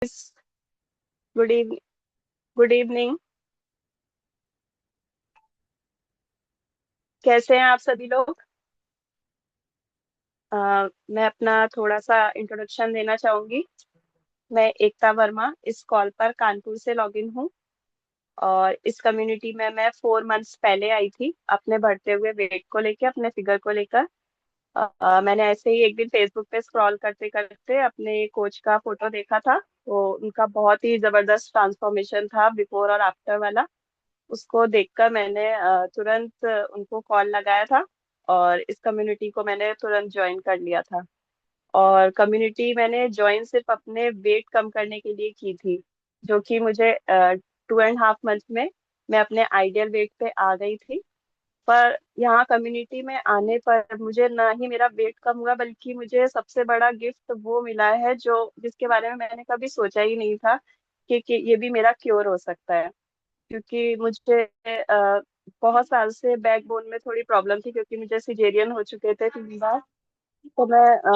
Good evening. Good evening. कैसे हैं आप सभी लोग? मैं अपना थोड़ा सा इंट्रोडक्शन देना चाहूंगी। मैं एकता वर्मा इस कॉल पर कानपुर से लॉग इन हूँ। और इस कम्युनिटी में मैं 4 मंथ्स पहले आई थी अपने बढ़ते हुए वेट को लेकर, अपने फिगर को लेकर। मैंने ऐसे ही एक दिन फेसबुक पे स्क्रॉल करते करते अपने कोच का फोटो देखा था, तो उनका बहुत ही जबरदस्त ट्रांसफॉर्मेशन था, बिफोर और आफ्टर वाला। उसको देखकर मैंने तुरंत उनको कॉल लगाया था और इस कम्युनिटी को मैंने तुरंत ज्वाइन कर लिया था। और कम्युनिटी मैंने ज्वाइन सिर्फ अपने वेट कम करने के लिए की थी, जो कि मुझे 2.5 मंथ में मैं अपने आइडियल वेट पे आ गई थी। पर यहाँ कम्युनिटी में आने पर मुझे ना ही मेरा वेट कम हुआ, बल्कि मुझे सबसे बड़ा गिफ्ट वो मिला है जो जिसके बारे में मैंने कभी सोचा ही नहीं था कि ये भी मेरा क्योर हो सकता है। क्योंकि मुझे बहुत साल से बैकबोन में थोड़ी प्रॉब्लम थी, क्योंकि मुझे सिजेरियन हो चुके थे 3 बार। तो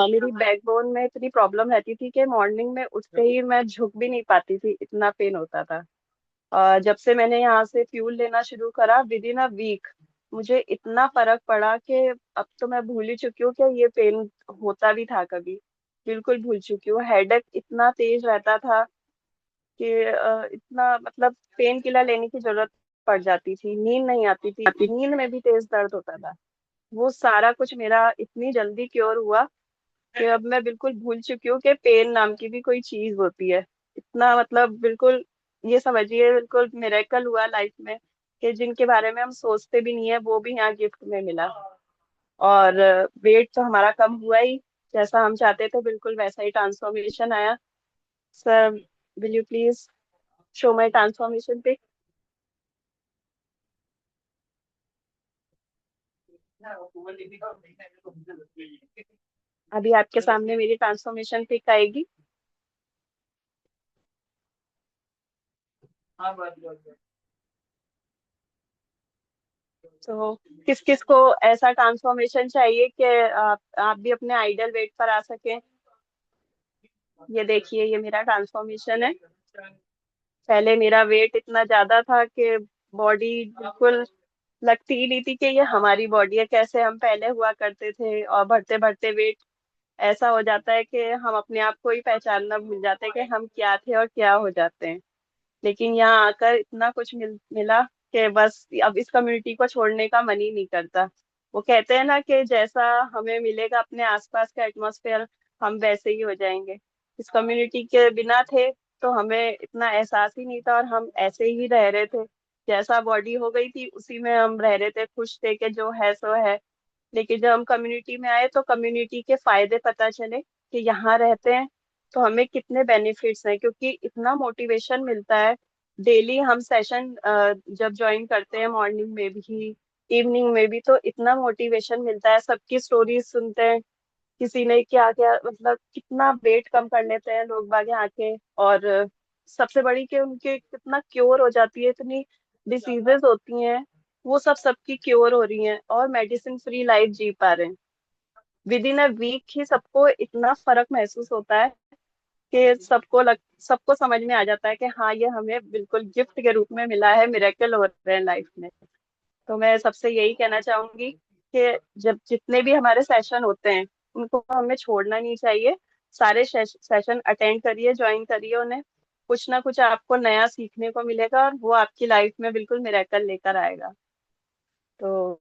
मेरी बैकबोन में इतनी प्रॉब्लम रहती थी कि मॉर्निंग में उठते ही मैं झुक भी नहीं पाती थी, इतना पेन होता था। जब से मैंने यहाँ से फ्यूल लेना शुरू करा, विद इन अ वीक मुझे इतना फर्क पड़ा कि अब तो मैं भूल ही चुकी हूँ कि ये पेन होता भी था कभी। बिल्कुल भूल चुकी हूँ। हेडेक इतना तेज रहता था कि इतना मतलब पेन किलर लेने की जरूरत पड़ जाती थी, नींद नहीं आती थी, नींद में भी तेज दर्द होता था। वो सारा कुछ मेरा इतनी जल्दी क्योर हुआ कि अब मैं बिल्कुल भूल चुकी हूँ कि पेन नाम की भी कोई चीज होती है। इतना मतलब बिल्कुल, ये समझिए बिल्कुल मिरेकल हुआ लाइफ में कि जिनके बारे में हम सोचते भी नहीं है वो भी यहाँ गिफ्ट में मिला। और वेट तो हमारा कम हुआ ही, जैसा हम चाहते थे बिल्कुल वैसा ही ट्रांसफॉर्मेशन आया। Sir, will you please show my transformation pic? अभी आपके सामने मेरी ट्रांसफॉर्मेशन पिक आएगी। तो किस किस को ऐसा ट्रांसफॉर्मेशन चाहिए कि आप भी अपने आइडल वेट पर आ सकें? ये देखिए, ये मेरा ट्रांसफॉर्मेशन है। पहले मेरा वेट इतना ज्यादा था कि बॉडी बिल्कुल लगती ही नहीं थी कि ये हमारी बॉडी है। कैसे हम पहले हुआ करते थे, और बढ़ते बढ़ते वेट ऐसा हो जाता है कि हम अपने आप को ही पहचानना भूल जाते हैं कि हम क्या थे और क्या हो जाते हैं। लेकिन यहाँ आकर इतना कुछ मिला कि बस अब इस कम्युनिटी को छोड़ने का मन ही नहीं करता। वो कहते हैं ना कि जैसा हमें मिलेगा अपने आसपास का एटमॉस्फेयर, हम वैसे ही हो जाएंगे। इस कम्युनिटी के बिना थे तो हमें इतना एहसास ही नहीं था, और हम ऐसे ही रह रहे थे। जैसा बॉडी हो गई थी उसी में हम रह रहे थे, खुश थे कि जो है सो है। लेकिन जब हम कम्युनिटी में आए तो कम्युनिटी के फायदे पता चले कि यहाँ रहते हैं तो हमें कितने बेनिफिट्स हैं, क्योंकि इतना मोटिवेशन मिलता है। डेली हम सेशन जब ज्वाइन करते हैं, मॉर्निंग में भी इवनिंग में भी, तो इतना मोटिवेशन मिलता है। सबकी स्टोरीज सुनते हैं, किसी ने क्या क्या मतलब कितना वेट कम कर लेते हैं लोग बाग यहाँ के। और सबसे बड़ी कि उनके कितना क्योर हो जाती है, इतनी डिसीजेस होती हैं वो सब सबकी क्योर हो रही हैं और मेडिसिन फ्री लाइफ जी पा रहे हैं। विद इन अ वीक ही सबको इतना फर्क महसूस होता है कि सबको समझ में आ जाता है कि हाँ, ये हमें बिल्कुल गिफ्ट के रूप में मिला है, मिरेकल हो रहे हैं लाइफ में। तो मैं सबसे यही कहना चाहूंगी कि जब जितने भी हमारे सेशन होते हैं उनको हमें छोड़ना नहीं चाहिए। सारे सेशन अटेंड करिए, ज्वाइन करिए उन्हें। कुछ ना कुछ आपको नया सीखने को मिलेगा और वो आपकी लाइफ में बिल्कुल मिरेकल लेकर आएगा। तो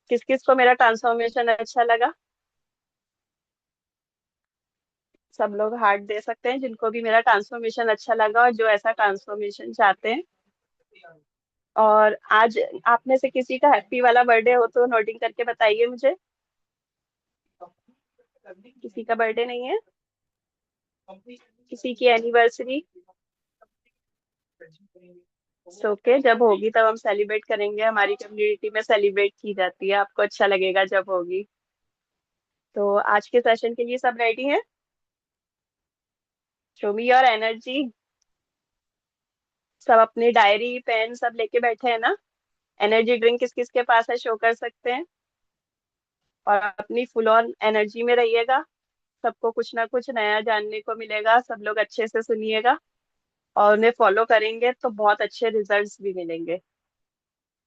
किस किस को मेरा ट्रांसफॉर्मेशन अच्छा लगा? सब लोग हार्ट दे सकते हैं जिनको भी मेरा ट्रांसफॉर्मेशन अच्छा लगा और जो ऐसा ट्रांसफॉर्मेशन चाहते हैं। और आज आप में से किसी का हैप्पी वाला बर्थडे हो तो नोटिंग करके बताइए मुझे। किसी का बर्थडे नहीं है? किसी की एनिवर्सरी? ओके, जब होगी तब हम सेलिब्रेट करेंगे। हमारी कम्युनिटी में सेलिब्रेट की जाती है, आपको अच्छा लगेगा जब होगी। तो आज के सेशन के लिए सब रेडी हैं? Show me your energy. सब अपनी डायरी पेन सब लेके बैठे हैं ना? एनर्जी ड्रिंक किस किस के पास है, शो कर सकते हैं। और अपनी फुल ऑन एनर्जी में रहिएगा। सबको कुछ ना कुछ नया जानने को मिलेगा। सब लोग अच्छे से सुनिएगा और उन्हें फॉलो करेंगे तो बहुत अच्छे रिजल्ट्स भी मिलेंगे।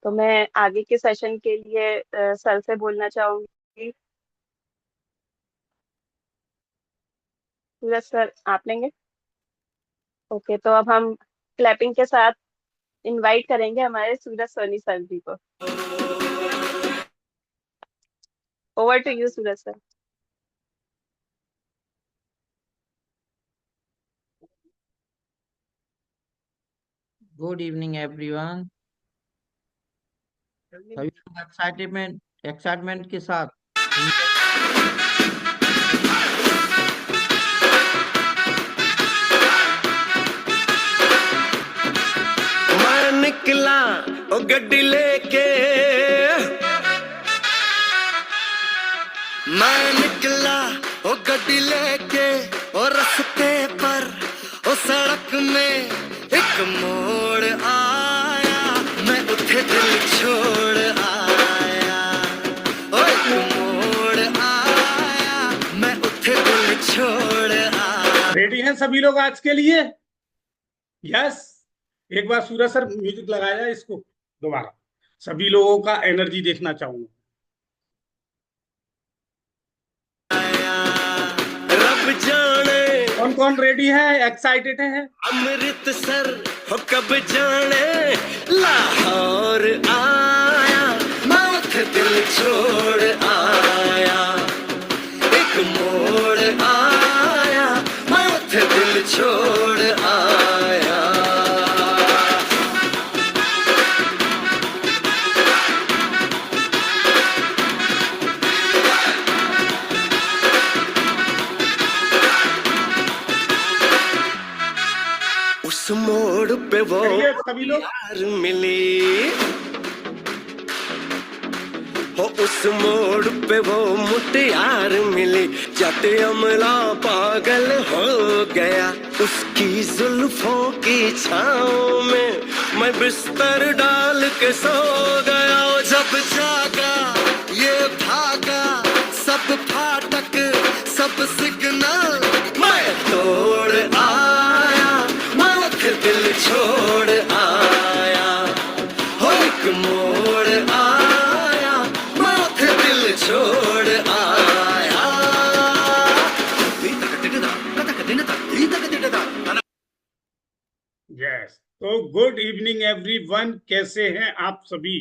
तो मैं आगे के सेशन के लिए सर से बोलना चाहूंगी। सूरज सर आप लेंगे? ओके, तो अब हम क्लैपिंग के साथ इनवाइट करेंगे हमारे सूरज सोनी सर जी को। Over to you Suraj sir. Good evening everyone. सभी लोग एक्साइटमेंट के साथ मैं निकला ओ गड्डी लेके, मैं निकला ओ गड्डी लेके, और रास्ते पर ओ सड़क में एक मोड़ आया, मैं उठे दिल छोड़ आया, ओ एक मोड़ आया, मैं उठे दिल छोड़ आया। रेडी हैं सभी लोग आज के लिए? यस। एक बार सूरज सर म्यूजिक लगाया इसको दोबारा, सभी लोगों का एनर्जी देखना चाहूंगा। रब जाने कौन कौन रेडी है, एक्साइटेड है? अमृतसर हो कब जाने, लाहौर आया, मैं उठे दिल छोड़ आया, एक मोड़ आया, मैं उठे दिल छोड़ आया। उस मोड़ पे वो करिए सभी लोग। यार मिली हो, उस मोड़ पे वो मुटियार मिली, जट अमला पागल हो गया, उसकी जुल्फों की छाँव में मैं बिस्तर डाल के सो गया। जब जागा ये भागा, सब फाटक सब सिग्नल मैं तोड़ आया, मैं उठे दिल छोड़ आया, हो एक मोड़ आया, मैं उठे दिल छोड़ आया। यस। तो गुड इवनिंग एवरीवन, कैसे हैं आप सभी?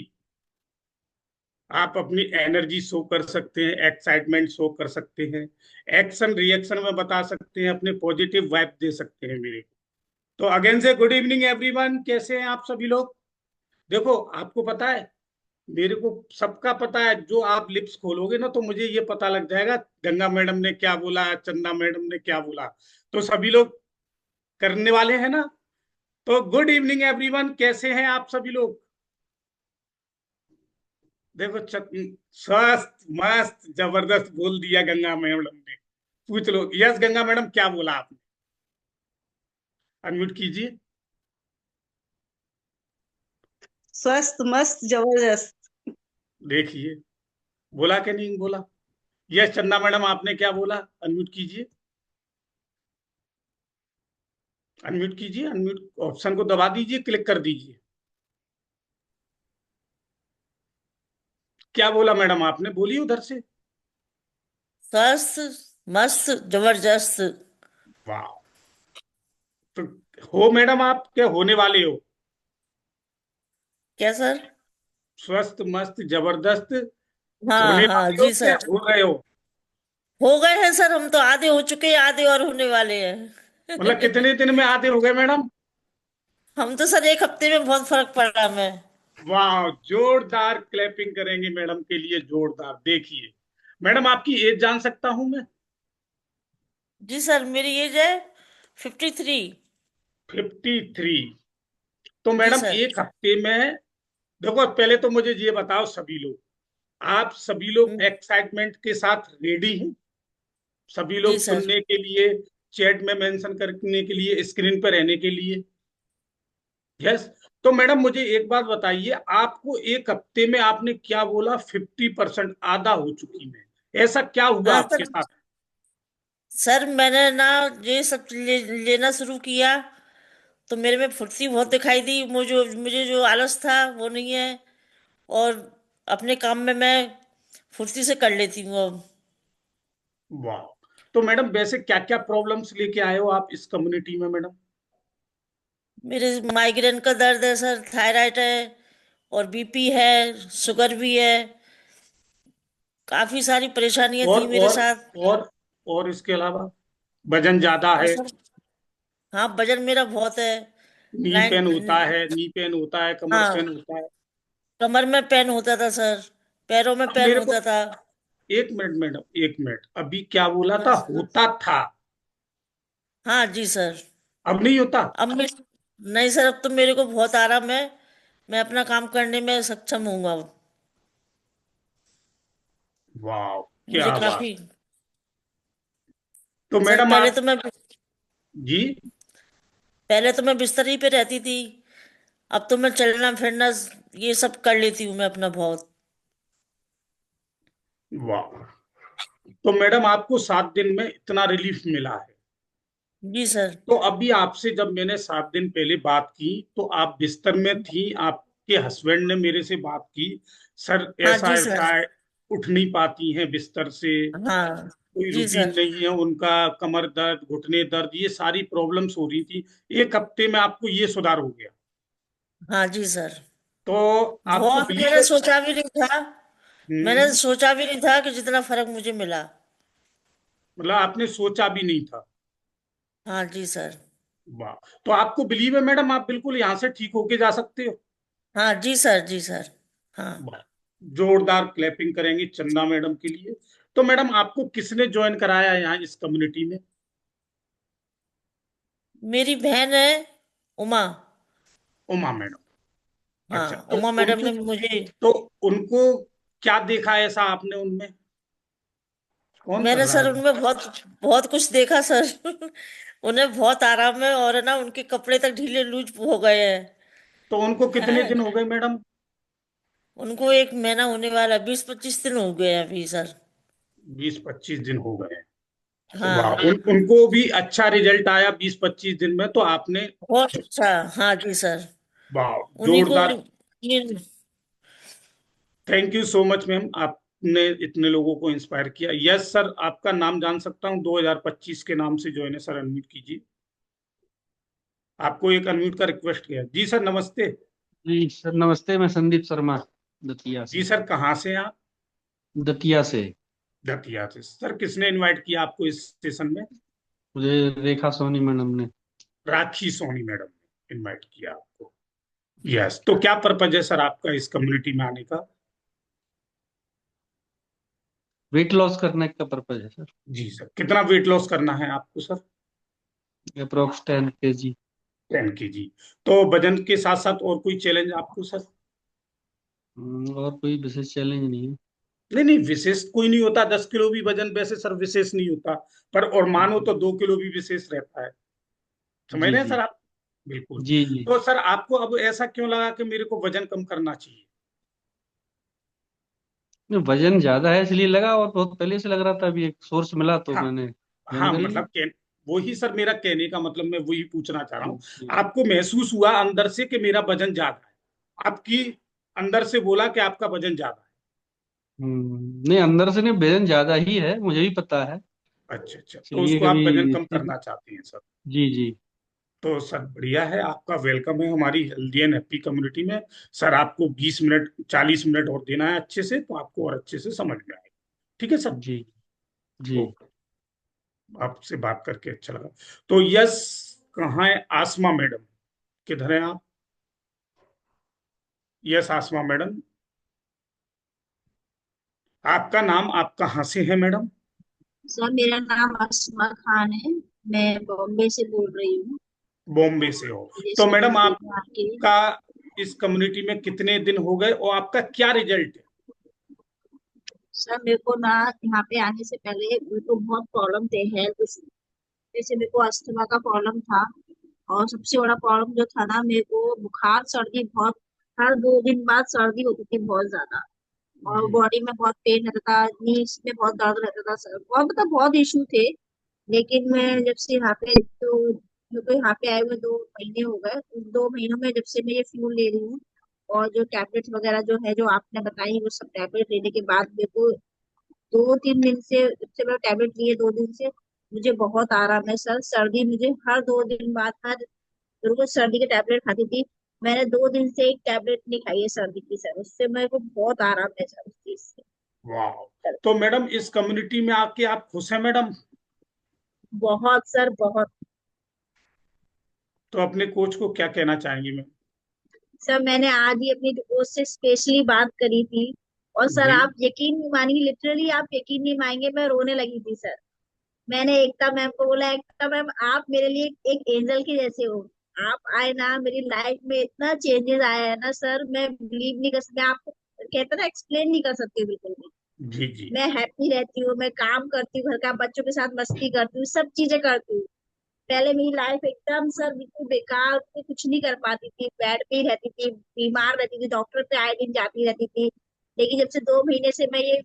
आप अपनी एनर्जी शो कर सकते हैं, एक्साइटमेंट शो कर सकते हैं, एक्शन रिएक्शन में बता सकते हैं, अपने पॉजिटिव वाइब दे सकते हैं मेरे को। तो अगेन से गुड इवनिंग एवरीवन, कैसे हैं आप सभी लोग? देखो, आपको पता है, मेरे को सबका पता है, जो आप लिप्स खोलोगे ना तो मुझे ये पता लग जाएगा गंगा मैडम ने क्या बोला, चंदा मैडम ने क्या बोला। तो सभी लोग करने वाले हैं ना? तो गुड इवनिंग एवरीवन, कैसे हैं आप सभी लोग? देखो, स्वस्थ मस्त जबरदस्त बोल दिया गंगा मैडम ने। पूछ लो, यस गंगा मैडम क्या बोला आपने? अनम्यूट कीजिए। स्वस्थ मस्त जबरदस्त। देखिए, बोला कि नहीं बोला? यस चंदा मैडम आपने क्या बोला? अनम्यूट कीजिए, अनम्यूट कीजिए, अनम्यूट ऑप्शन को दबा दीजिए, क्लिक कर दीजिए। क्या बोला मैडम आपने? बोलिए उधर से। स्वस्थ मस्त जबरदस्त। वाह। तो हो मैडम, आप क्या होने वाले हो? क्या सर? स्वस्थ मस्त जबरदस्त हाँ होने हाँ वाले हो जी क्या सर। हो रहे हो? हो गए हैं सर, हम तो आधे हो चुके हैं, आधे और होने वाले हैं। मतलब कितने दिन में आधे हो गए मैडम? हम तो सर एक हफ्ते में बहुत फर्क पड़ा हमें। वाह, जोरदार क्लैपिंग करेंगे मैडम के लिए, जोरदार। देखिए मैडम, आपकी एज जान सकता हूं मैं? जी सर, मेरी एज है 53। 53। तो जी मैडम सर। एक हफ्ते में, देखो पहले तो मुझे ये बताओ सभी लोग, आप सभी लोग एक्साइटमेंट के साथ रेडी हैं? सभी जी लोग सर। सुनने के लिए, चैट में मेंशन करने के लिए, स्क्रीन पर रहने के लिए? यस। तो मैडम मुझे एक बात बताइए, आपको एक हफ्ते में आपने क्या बोला, 50%, आधा हो चुकी मैं, ऐसा क्या हुआ हाँ आपके सर। साथ? सर मैंने ना ये सब लेना शुरू किया तो मेरे में फुर्ती बहुत दिखाई दी। मुझे जो आलस था वो नहीं है। और अपने काम में मैं फुर्ती से कर लेती हूँ अब। वाह। तो मैडम वैसे क्या क्या प्रॉब्लम्स लेके आए हो आप इस कम्युनिटी में मैडम? मेरे माइग्रेन का दर्द है सर, थायराइड है और बीपी है, शुगर भी है। काफी सारी परेशानियां और थी मेरे और साथ। और और इसके अलावा वजन ज्यादा और है? सर, हाँ वजन मेरा बहुत है। नी नाइन पेन होता है, नी पेन होता है, कमर पेन हाँ, होता है? कमर में पेन होता था सर, पैरों में अब पेन मेरे को होता था। एक मिनट मैडम, एक मिनट, अभी क्या बोला हाँ था होता था? हाँ जी सर। अब नहीं होता? अब मैं नहीं सर, अब तो मेरे को बहुत आराम है। मैं अपना काम करने में सक्षम हूँ अब। वाह, मुझे क्या बात। काफी तो सर, मैडम आप, जी, पहले तो मैं बिस्तर ही पे रहती थी। अब तो मैं चलना फिरना ये सब कर लेती हूँ मैं अपना बहुत। वाह। तो मैडम आपको 7 दिन में इतना रिलीफ मिला है? जी सर। तो अभी आपसे जब मैंने 7 दिन पहले बात की तो आप बिस्तर में थी, आपके हस्बैंड ने मेरे से बात की, सर हाँ ऐसा जी ऐसा सर। है, उठ नहीं पाती हैं बिस्तर से, हाँ कोई जी रूटीन सर। नहीं है उनका, कमर दर्द, घुटने दर्द, ये सारी प्रॉब्लम्स हो रही थी। 1 हफ्ते में आपको ये सुधार हो गया? हाँ जी सर। तो आपको बहुत बिलीव मैंने है? सोचा भी नहीं था। मैंने हम्म, सोचा भी नहीं था कि जितना फर्क मुझे मिला। मतलब आपने सोचा भी नहीं था? हाँ जी सर। वाह। तो आपको बिलीव है मैडम, आप बिल्कुल यहाँ से ठीक होके जा सकते हो? हाँ जी सर, जी सर। हाँ। वाह। जोरदार क्लैपिंग करेंगे चंदा मैडम के लिए। तो मैडम आपको किसने ज्वाइन कराया यहाँ इस कम्युनिटी में? मेरी बहन है उमा। उमा मैडम। अच्छा, हाँ, उमा मैडम ने मुझे। तो उनको क्या देखा ऐसा आपने उनमें? कौन कर मैंने रहा सर है? उनमें बहुत बहुत कुछ देखा सर। उन्हें बहुत आराम है और है ना, उनके कपड़े तक ढीले लूज हो गए हैं। तो उनको कितने हैं। दिन हो गए मैडम? उनको 1 महीना होने वाला, 20-25 दिन हो गए हैं अभी सर। 20-25 दिन हो गए हैं। वाह, हाँ, उनको भी अच्छा रिजल्ट आया 20-25 दिन में, तो आपने, बहुत अच्छा। हाँ जी सर। वाह, उन्हीं को जोरदार। ये। Thank you so much ma'am, आपने इतने लोगों को इंस्पायर किया। यस सर, आपका नाम जान सकता हूँ? 2025 के नाम से ज्वाइन है सर, अनम्यूट कीजिए। आपको एक अनम्यूट का रिक्वेस्ट किया। जी सर, नमस्ते। जी सर नमस्ते। मैं संदीप शर्मा, दतिया जी से। सर, कहाँ से हैं आप? दतिया से। दतिया से। सर किसने इनवाइट किया आपको इस सेशन में? मुझे रेखा सोनी मैडम ने। राखी सोनी मैडम ने इनवाइट किया आपको? यस। तो क्या पर्पज है सर आपका इस कम्युनिटी में आने का? वेट लॉस करने का पर्पज है सर। जी सर, कितना वेट लॉस करना है आपको सर? Approx 10 kg। 10 kg। तो वजन के साथ साथ और कोई चैलेंज आपको सर? और कोई विशेष चैलेंज नहीं है। नहीं नहीं, विशेष कोई नहीं होता, 10 किलो भी वजन वैसे सर विशेष नहीं होता, पर और मानो तो 2 किलो भी विशेष रहता है। समझ जी रहे हैं जी। सर आप? बिल्कुल। जी जी। तो सर आपको अब ऐसा क्यों लगा कि मेरे को वजन कम करना चाहिए? वजन ज्यादा है इसलिए लगा, और बहुत पहले से लग रहा था, अभी एक सोर्स मिला तो हाँ मैंने ज्वाइन हाँ, कर लिया। मतलब वही सर मेरा कहने का मतलब, मैं वही पूछना चाह रहा हूँ। जी। आपको महसूस हुआ अंदर से कि मेरा वजन ज्यादा है? आपकी अंदर से बोला कि आपका वजन ज्यादा नहीं, अंदर से नहीं, वजन ज्यादा ही है, मुझे भी पता है। है? अच्छा अच्छा, तो इसलिए उसको आप वजन कम कभी। करना चाहते हैं सर? जी जी। तो सर बढ़िया है, आपका वेलकम है हमारी हेल्दी एंड हैप्पी कम्युनिटी में। सर आपको 20 मिनट 40 मिनट और देना है अच्छे से, तो आपको और अच्छे से समझ में आएगा। ठीक है सर? जी जी। ओके। आपसे बात करके अच्छा लगा। तो यस, कहाँ है आसमा मैडम? किधर है आप? यस आसमा मैडम, आपका नाम, आप कहाँ से है मैडम? सर मेरा नाम अस्मा खान है। मैं बॉम्बे से बोल रही हूँ, बॉम्बे से हो? विदेश तो मैडम कम्युनिटी में आके। आपका इस कम्युनिटी में कितने दिन हो गए और आपका क्या रिजल्ट है? सर मेरे को ना यहाँ पे आने से पहले मेरे को बहुत प्रॉब्लम थे हेल्थ इशू। जैसे मेरे को अस्थमा का प्रॉब्लम था, और सबसे बड़ा प्रॉब्लम जो था ना, मेरे को बुखार सर्दी बहुत, हर 2 दिन बाद सर्दी होती थी बहुत ज्यादा। और जी बॉडी में बहुत पेन रहता था, नीज में बहुत दर्द रहता था सर, बहुत मतलब बहुत इशू थे। लेकिन मैं जब से यहाँ पे तो मेरे को यहाँ पे आए हुए 2 महीने हो गए। उन 2 महीनों में जब से मैं ये फ्यूल ले रही हूँ और जो टैबलेट्स वगैरह जो है जो आपने बताई, वो सब टैबलेट लेने के बाद मेरे को 2-3 दिन से, जब से मैं टैबलेट लिए 2 दिन से मुझे बहुत आराम है सर। सर्दी मुझे हर 2 दिन बाद, हर रोज सर्दी के टैबलेट खाती थी। मैंने 2 दिन से एक टैबलेट नहीं खाई है सर्दी की सर, उससे मेरे को बहुत आराम है सर उस चीज से। वाह। तो मैडम इस कम्युनिटी में आके आप खुश हैं मैडम? बहुत सर, बहुत। तो अपने कोच को क्या कहना चाहेंगी मैम? सर मैंने आज ही अपनी दोस्त से स्पेशली बात करी थी और सर जी आप यकीन नहीं मानेंगे, लिटरली आप यकीन नहीं मानेंगे, मैं रोने लगी थी सर। मैंने एकता मैम को बोला, एकता मैम आप मेरे लिए एक एंजल की जैसे हो। आप आए ना, मेरी लाइफ में इतना चेंजेस आया है ना सर, मैं बिलीव नहीं कर सकती। मैं आपको कहता ना, एक्सप्लेन नहीं कर सकती बिल्कुल भी। जी जी मैं हैप्पी रहती हूँ, मैं काम करती हूँ, घर का बच्चों के साथ मस्ती करती हूँ, सब चीजें करती हूँ। पहले मेरी लाइफ एकदम सर बिल्कुल बेकार, मैं कुछ नहीं कर पाती थी, बेड पे ही रहती थी, बीमार रहती थी, डॉक्टर पे आए दिन जाती रहती थी। लेकिन जब से 2 महीने से मैं ये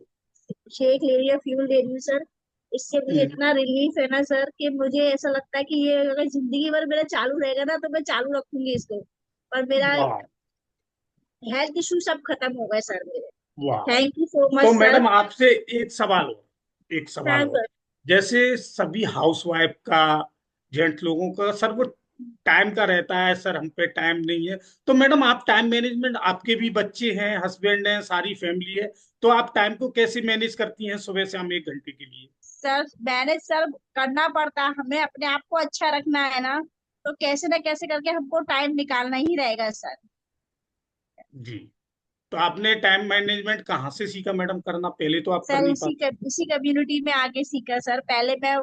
शेक ले रही हूँ, फ्यूल ले रही हूँ सर, इससे मुझे हम्म, इतना रिलीफ है ना सर कि मुझे ऐसा लगता है कि ये अगर जिंदगी भर मेरा चालू रहेगा ना तो मैं चालू रखूंगी इसको। और मेरा वाह हेल्थ इशू सब खत्म हो गए सर मेरे। वाह। थैंक यू सो मच तो सर। मैडम आपसे एक सवाल हाँ और सर। जैसे सभी हाउसवाइफ का, जेंट लोगों का सर वो टाइम का रहता है, सर हम पे टाइम नहीं है। तो मैडम आप टाइम मैनेजमेंट, आपके भी बच्चे हैं, हस्बैंड हैं, सारी फैमिली है, तो आप टाइम को कैसे मैनेज करती हैं सुबह से हम 1 घंटे के लिए? सर मैंने सर करना पड़ता है, हमें अपने आप को अच्छा रखना है ना, तो कैसे ना कैसे करके हमको टाइम निकालना ही रहेगा सर। जी। तो आपने टाइम मैनेजमेंट कहाँ से सीखा मैडम करना? पहले तो आप कर सर नहीं पाते। उसी कम्युनिटी में आगे सीखा सर। पहले मैं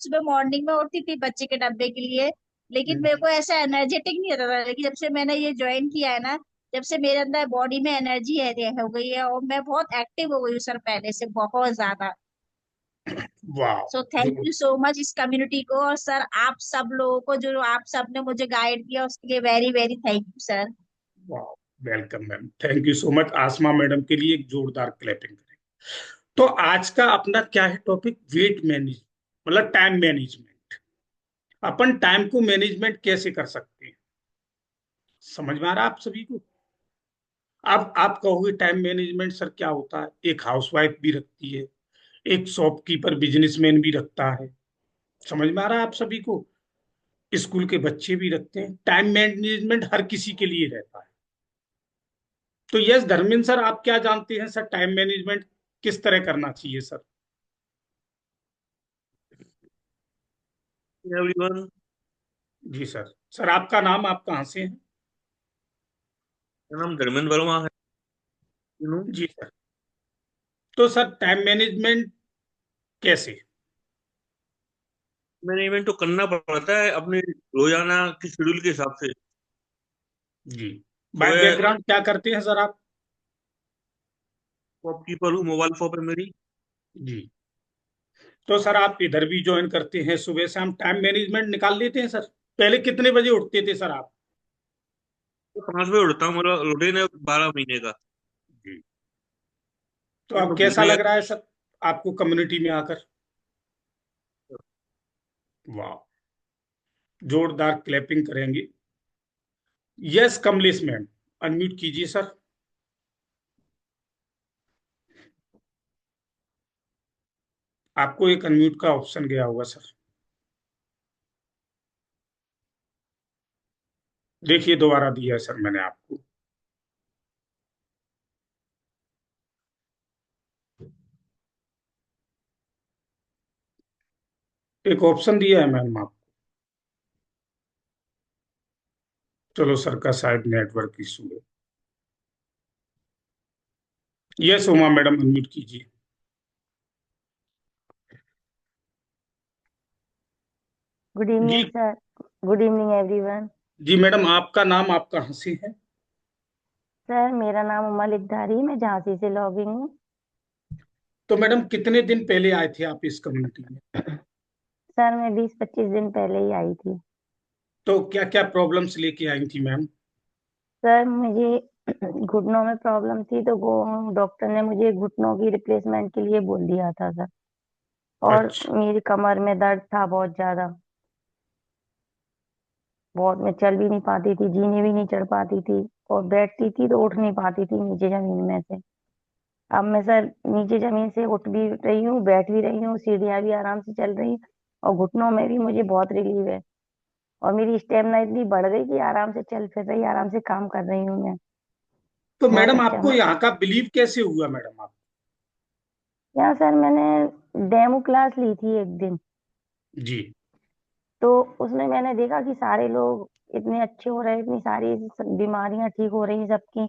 सुबह मॉर्निंग में उठती थी बच्चे के डब्बे के लिए, लेकिन मेरे को ऐसा एनर्जेटिक नहीं रहता था। लेकिन जब से मैंने ये ज्वाइन किया है ना, जब से मेरे अंदर बॉडी में एनर्जी है हो गई है और मैं बहुत एक्टिव हो गई हूँ सर, पहले से बहुत ज्यादा। वाह। सो थैंक जो यू सो मच इस कम्युनिटी को, और सर आप सब लोगों को जो आप सब ने मुझे गाइड किया उसके लिए very very thank you sir. वाह, welcome ma'am, thank you so much. Asma madam के लिए एक जोरदार क्लैपिंग करें। तो आज का अपना क्या है टॉपिक? वेट मैनेज, मतलब टाइम मैनेजमेंट। अपन टाइम को मैनेजमेंट कैसे कर सकते हैं, समझ में आ रहा है आप सभी को? अब आप कहोगे टाइम मैनेजमेंट सर क्या होता है? एक हाउसवाइफ भी रखती है, एक शॉपकीपर बिजनेसमैन भी रखता है, समझ में आ रहा है आप सभी को? स्कूल के बच्चे भी रखते हैं। टाइम मैनेजमेंट हर किसी के लिए रहता है। तो यस धर्मेंद्र सर, आप क्या जानते हैं सर, टाइम मैनेजमेंट किस तरह करना चाहिए सर? एवरीवन। जी सर। सर आपका नाम, आप कहाँ से हैं? मेरा नाम धर्मेंद्र वर्मा है। यू नो, जी सर। तो सर टाइम मैनेजमेंट कैसे? मैनेजमेंट तो करना पड़ता है अपने रोजाना के शेड्यूल के हिसाब से। जी। बाय सुबह बैकग्राउंड क्या करते हैं सर आप? शॉपकीपर हूँ, मोबाइल शॉप है मेरी। जी। तो सर आप इधर भी ज्वाइन करते हैं, सुबह से हम टाइम मैनेजमेंट निकाल लेते हैं सर। पहले कितने बजे उठते थे सर आप? तो 5 बजे उठता हूँ, मेरा रूटीन है 12 महीने का। जी। तो मैं अब तो कैसा घूमने लग रहा है सर आपको कम्युनिटी में आकर? वाह, जोरदार क्लैपिंग करेंगे। यस कमलेश मैम, अनम्यूट कीजिए सर। आपको एक अनम्यूट का ऑप्शन गया होगा सर, देखिए दोबारा दिया है सर मैंने आपको। एक ऑप्शन दिया है मैम आपको। चलो सर का शायद नेटवर्क इशू है। यस उमा मैडम, अनम्यूट कीजिए। गुड जी। Evening sir. Good evening everyone. जी मैडम, आपका नाम, आप कहाँ से है? सर मेरा नाम उमा लिखधारी, मैं झांसी से लॉगिंग हूँ। तो मैडम कितने दिन पहले आए थे आप इस कम्युनिटी में? सर मैं 20-25 दिन पहले ही आई थी। तो क्या क्या प्रॉब्लम्स लेके आई थी मैम? सर मुझे घुटनों में प्रॉब्लम थी, तो डॉक्टर ने मुझे घुटनों की रिप्लेसमेंट के लिए बोल दिया था सर। और अच्छा मेरी कमर में दर्द था बहुत ज्यादा। बहुत, मैं चल भी नहीं पाती थी, जीने भी नहीं चढ़ पाती थी, और बैठती थी तो उठ नहीं पाती थी नीचे जमीन में से। अब मैं सर नीचे जमीन से उठ भी रही हूँ, बैठ भी रही हूँ, सीढ़ियाँ भी आराम से चल रही हैं, और घुटनों में भी मुझे बहुत रिलीफ है। और मेरी स्टेमिना इतनी बढ़ गई कि आराम से चल फिर रही, आराम से काम कर रही हूँ मैं। तो बहुत मैडम अच्छा। आपको यहाँ का बिलीव कैसे हुआ मैडम आप? यहाँ सर मैंने डेमो क्लास ली थी एक दिन, जी। तो उसमें मैंने देखा कि सारे लोग इतने अच्छे हो रहे हैं, इतनी सारी बीमारियां ठीक हो रही हैं सबकी,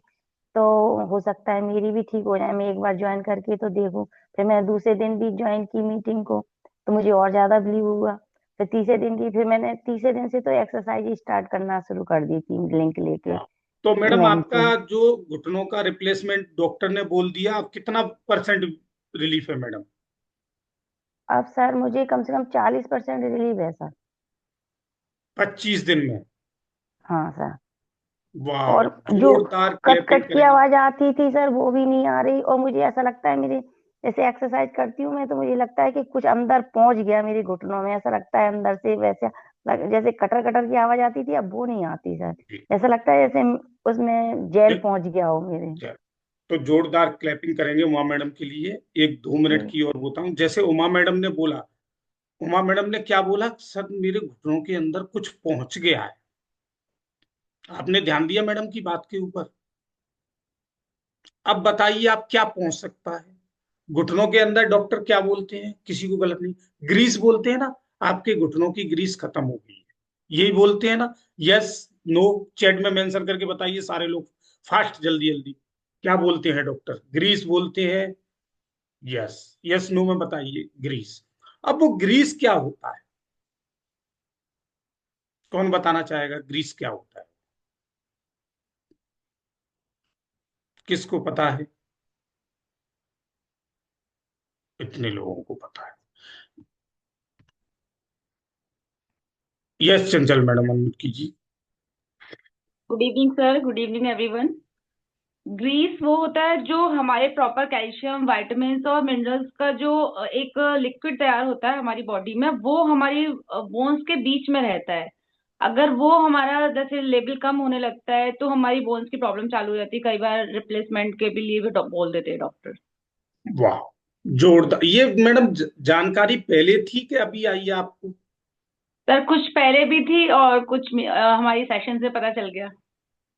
तो हो सकता है मेरी भी ठीक हो जाए, मैं एक बार ज्वाइन करके तो देखूं। फिर मैं दूसरे दिन भी ज्वाइन की मीटिंग को, तो मुझे और ज्यादा बिलीव हुआ। फिर तीसरे दिन की, फिर मैंने तीसरे दिन से तो एक्सरसाइज स्टार्ट करना शुरू कर दी थी लिंक लेके वाह। तो मैडम मैम आपका से। जो घुटनों का रिप्लेसमेंट डॉक्टर ने बोल दिया, अब कितना परसेंट रिलीफ है मैडम? अब सर मुझे कम से कम 40% रिलीव है सर। 25 दिन में? हाँ सर। वाह, और जो जोरदार कट क्लैपिंग कट की करेंगे। आवाज आती थी सर, वो भी नहीं आ रही। और मुझे ऐसा लगता है मेरे, जैसे एक्सरसाइज करती हूँ मैं, तो मुझे लगता है कि कुछ अंदर पहुंच गया मेरे घुटनों में, ऐसा लगता है अंदर से। वैसे जैसे कटर कटर की आवाज आती थी, अब वो नहीं आती सर। जी। ऐसा लगता है जैसे उसमें जेल एक- पहुंच गया हो मेरे। चल, तो जोरदार क्लैपिंग करेंगे उमा मैडम के लिए। एक 2 मिनट जी। की और बताऊं, जैसे उमा मैडम ने बोला, उमा मैडम ने क्या बोला, सर मेरे घुटनों के अंदर कुछ पहुंच गया है। आपने ध्यान दिया मैडम की बात के ऊपर? अब बताइए आप, क्या पहुंच सकता है घुटनों के अंदर? डॉक्टर क्या बोलते हैं, किसी को गलत नहीं, ग्रीस बोलते हैं ना, आपके घुटनों की ग्रीस खत्म हो गई है, यही बोलते हैं ना? यस नो, चैट में मेंशन करके बताइए सारे लोग, फास्ट, जल्दी जल्दी। क्या बोलते हैं डॉक्टर? ग्रीस बोलते हैं? यस, यस नो में बताइए ग्रीस। अब वो ग्रीस क्या होता है, कौन बताना चाहेगा ग्रीस क्या होता है? किसको पता है? इतने लोगों को पता है। यस चंचल मैडम, अनम्यूट कीजिए। Good evening sir, good evening everyone. Grease वो होता है जो हमारे प्रॉपर कैल्शियम, विटामिन्स और मिनरल्स का जो एक लिक्विड तैयार होता है हमारी बॉडी में, वो हमारी बोन्स के बीच में रहता है। अगर वो हमारा जैसे लेवल कम होने लगता है तो हमारी बोन्स की प्रॉब्लम चालू हो जाती है, कई बार रिप्लेसमेंट के भी लिए भी बोल देते हैं डॉक्टर। वाह, जोरदार। ये मैडम जानकारी पहले थी कि अभी आई है आपको? सर कुछ पहले भी थी और कुछ हमारी सेशन से पता चल गया।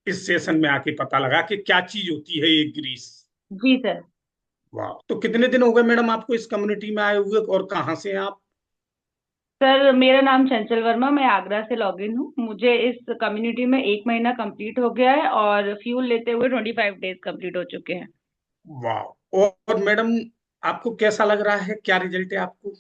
इस सेशन में आके पता लगा कि क्या चीज होती है ये ग्रीस। जी सर। वाह, तो कितने दिन हो गए मैडम आपको इस कम्युनिटी में आए हुए, और कहाँ से हैं आप? सर मेरा नाम चंचल वर्मा, मैं आगरा से लॉग इन हूँ। मुझे इस कम्युनिटी में 1 महीना कंप्लीट हो गया है और फ्यूल लेते हुए 25 डेज कंप्लीट हो चुके हैं। वाह, और मैडम आपको कैसा लग रहा है, क्या रिजल्ट है आपको?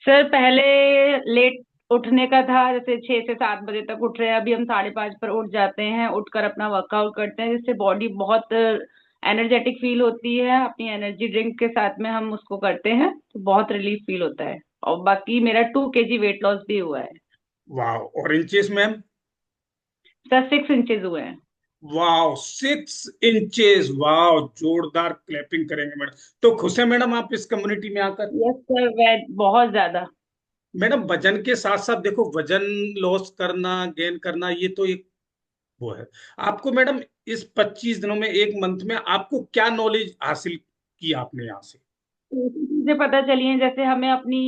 सर पहले लेट उठने का था, जैसे 6 से 7 बजे तक उठ रहे हैं, अभी हम 5:30 पर उठ जाते हैं, उठकर अपना वर्कआउट करते हैं, जिससे बॉडी बहुत एनर्जेटिक फील होती है। अपनी एनर्जी ड्रिंक के साथ में हम उसको करते हैं तो बहुत रिलीफ फील होता है। और बाकी मेरा 2 kg वेट लॉस भी हुआ है। वाह, और इंचेस मैम? सर 6 इंचेस हुए हैं। वाह, 6 इंचेस, वाह, जोरदार क्लैपिंग करेंगे मैडम। तो खुश है मैडम आप इस कम्युनिटी में आकर? यस सर, बहुत ज्यादा। मैडम वजन के साथ साथ देखो, वजन लॉस करना, गेन करना, ये तो एक वो है। आपको मैडम इस 25 दिनों में, एक मंथ में, आपको क्या नॉलेज हासिल की आपने यहाँ से? चीजें पता चली हैं, जैसे हमें अपनी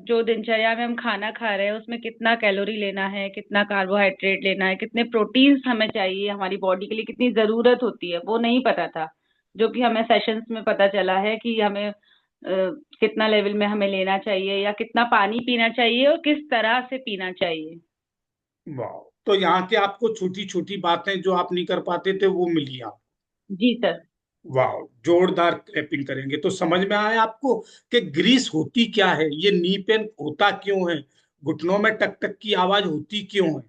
जो दिनचर्या में हम खाना खा रहे हैं उसमें कितना कैलोरी लेना है, कितना कार्बोहाइड्रेट लेना है, कितने प्रोटीन्स हमें चाहिए, हमारी बॉडी के लिए कितनी जरूरत होती है, वो नहीं पता था। जो कि हमें सेशंस में पता चला है कि हमें कितना लेवल में हमें लेना चाहिए या कितना पानी पीना चाहिए और किस तरह से पीना चाहिए। वाह, तो यहाँ के आपको छोटी छोटी बातें जो आप नहीं कर पाते थे वो मिली आप? जी सर। वाह, जोरदार क्लैपिंग करेंगे। तो समझ में आया आपको कि ग्रीस होती क्या है, ये नी पेन होता क्यों है, घुटनों में टक टक की आवाज होती क्यों है?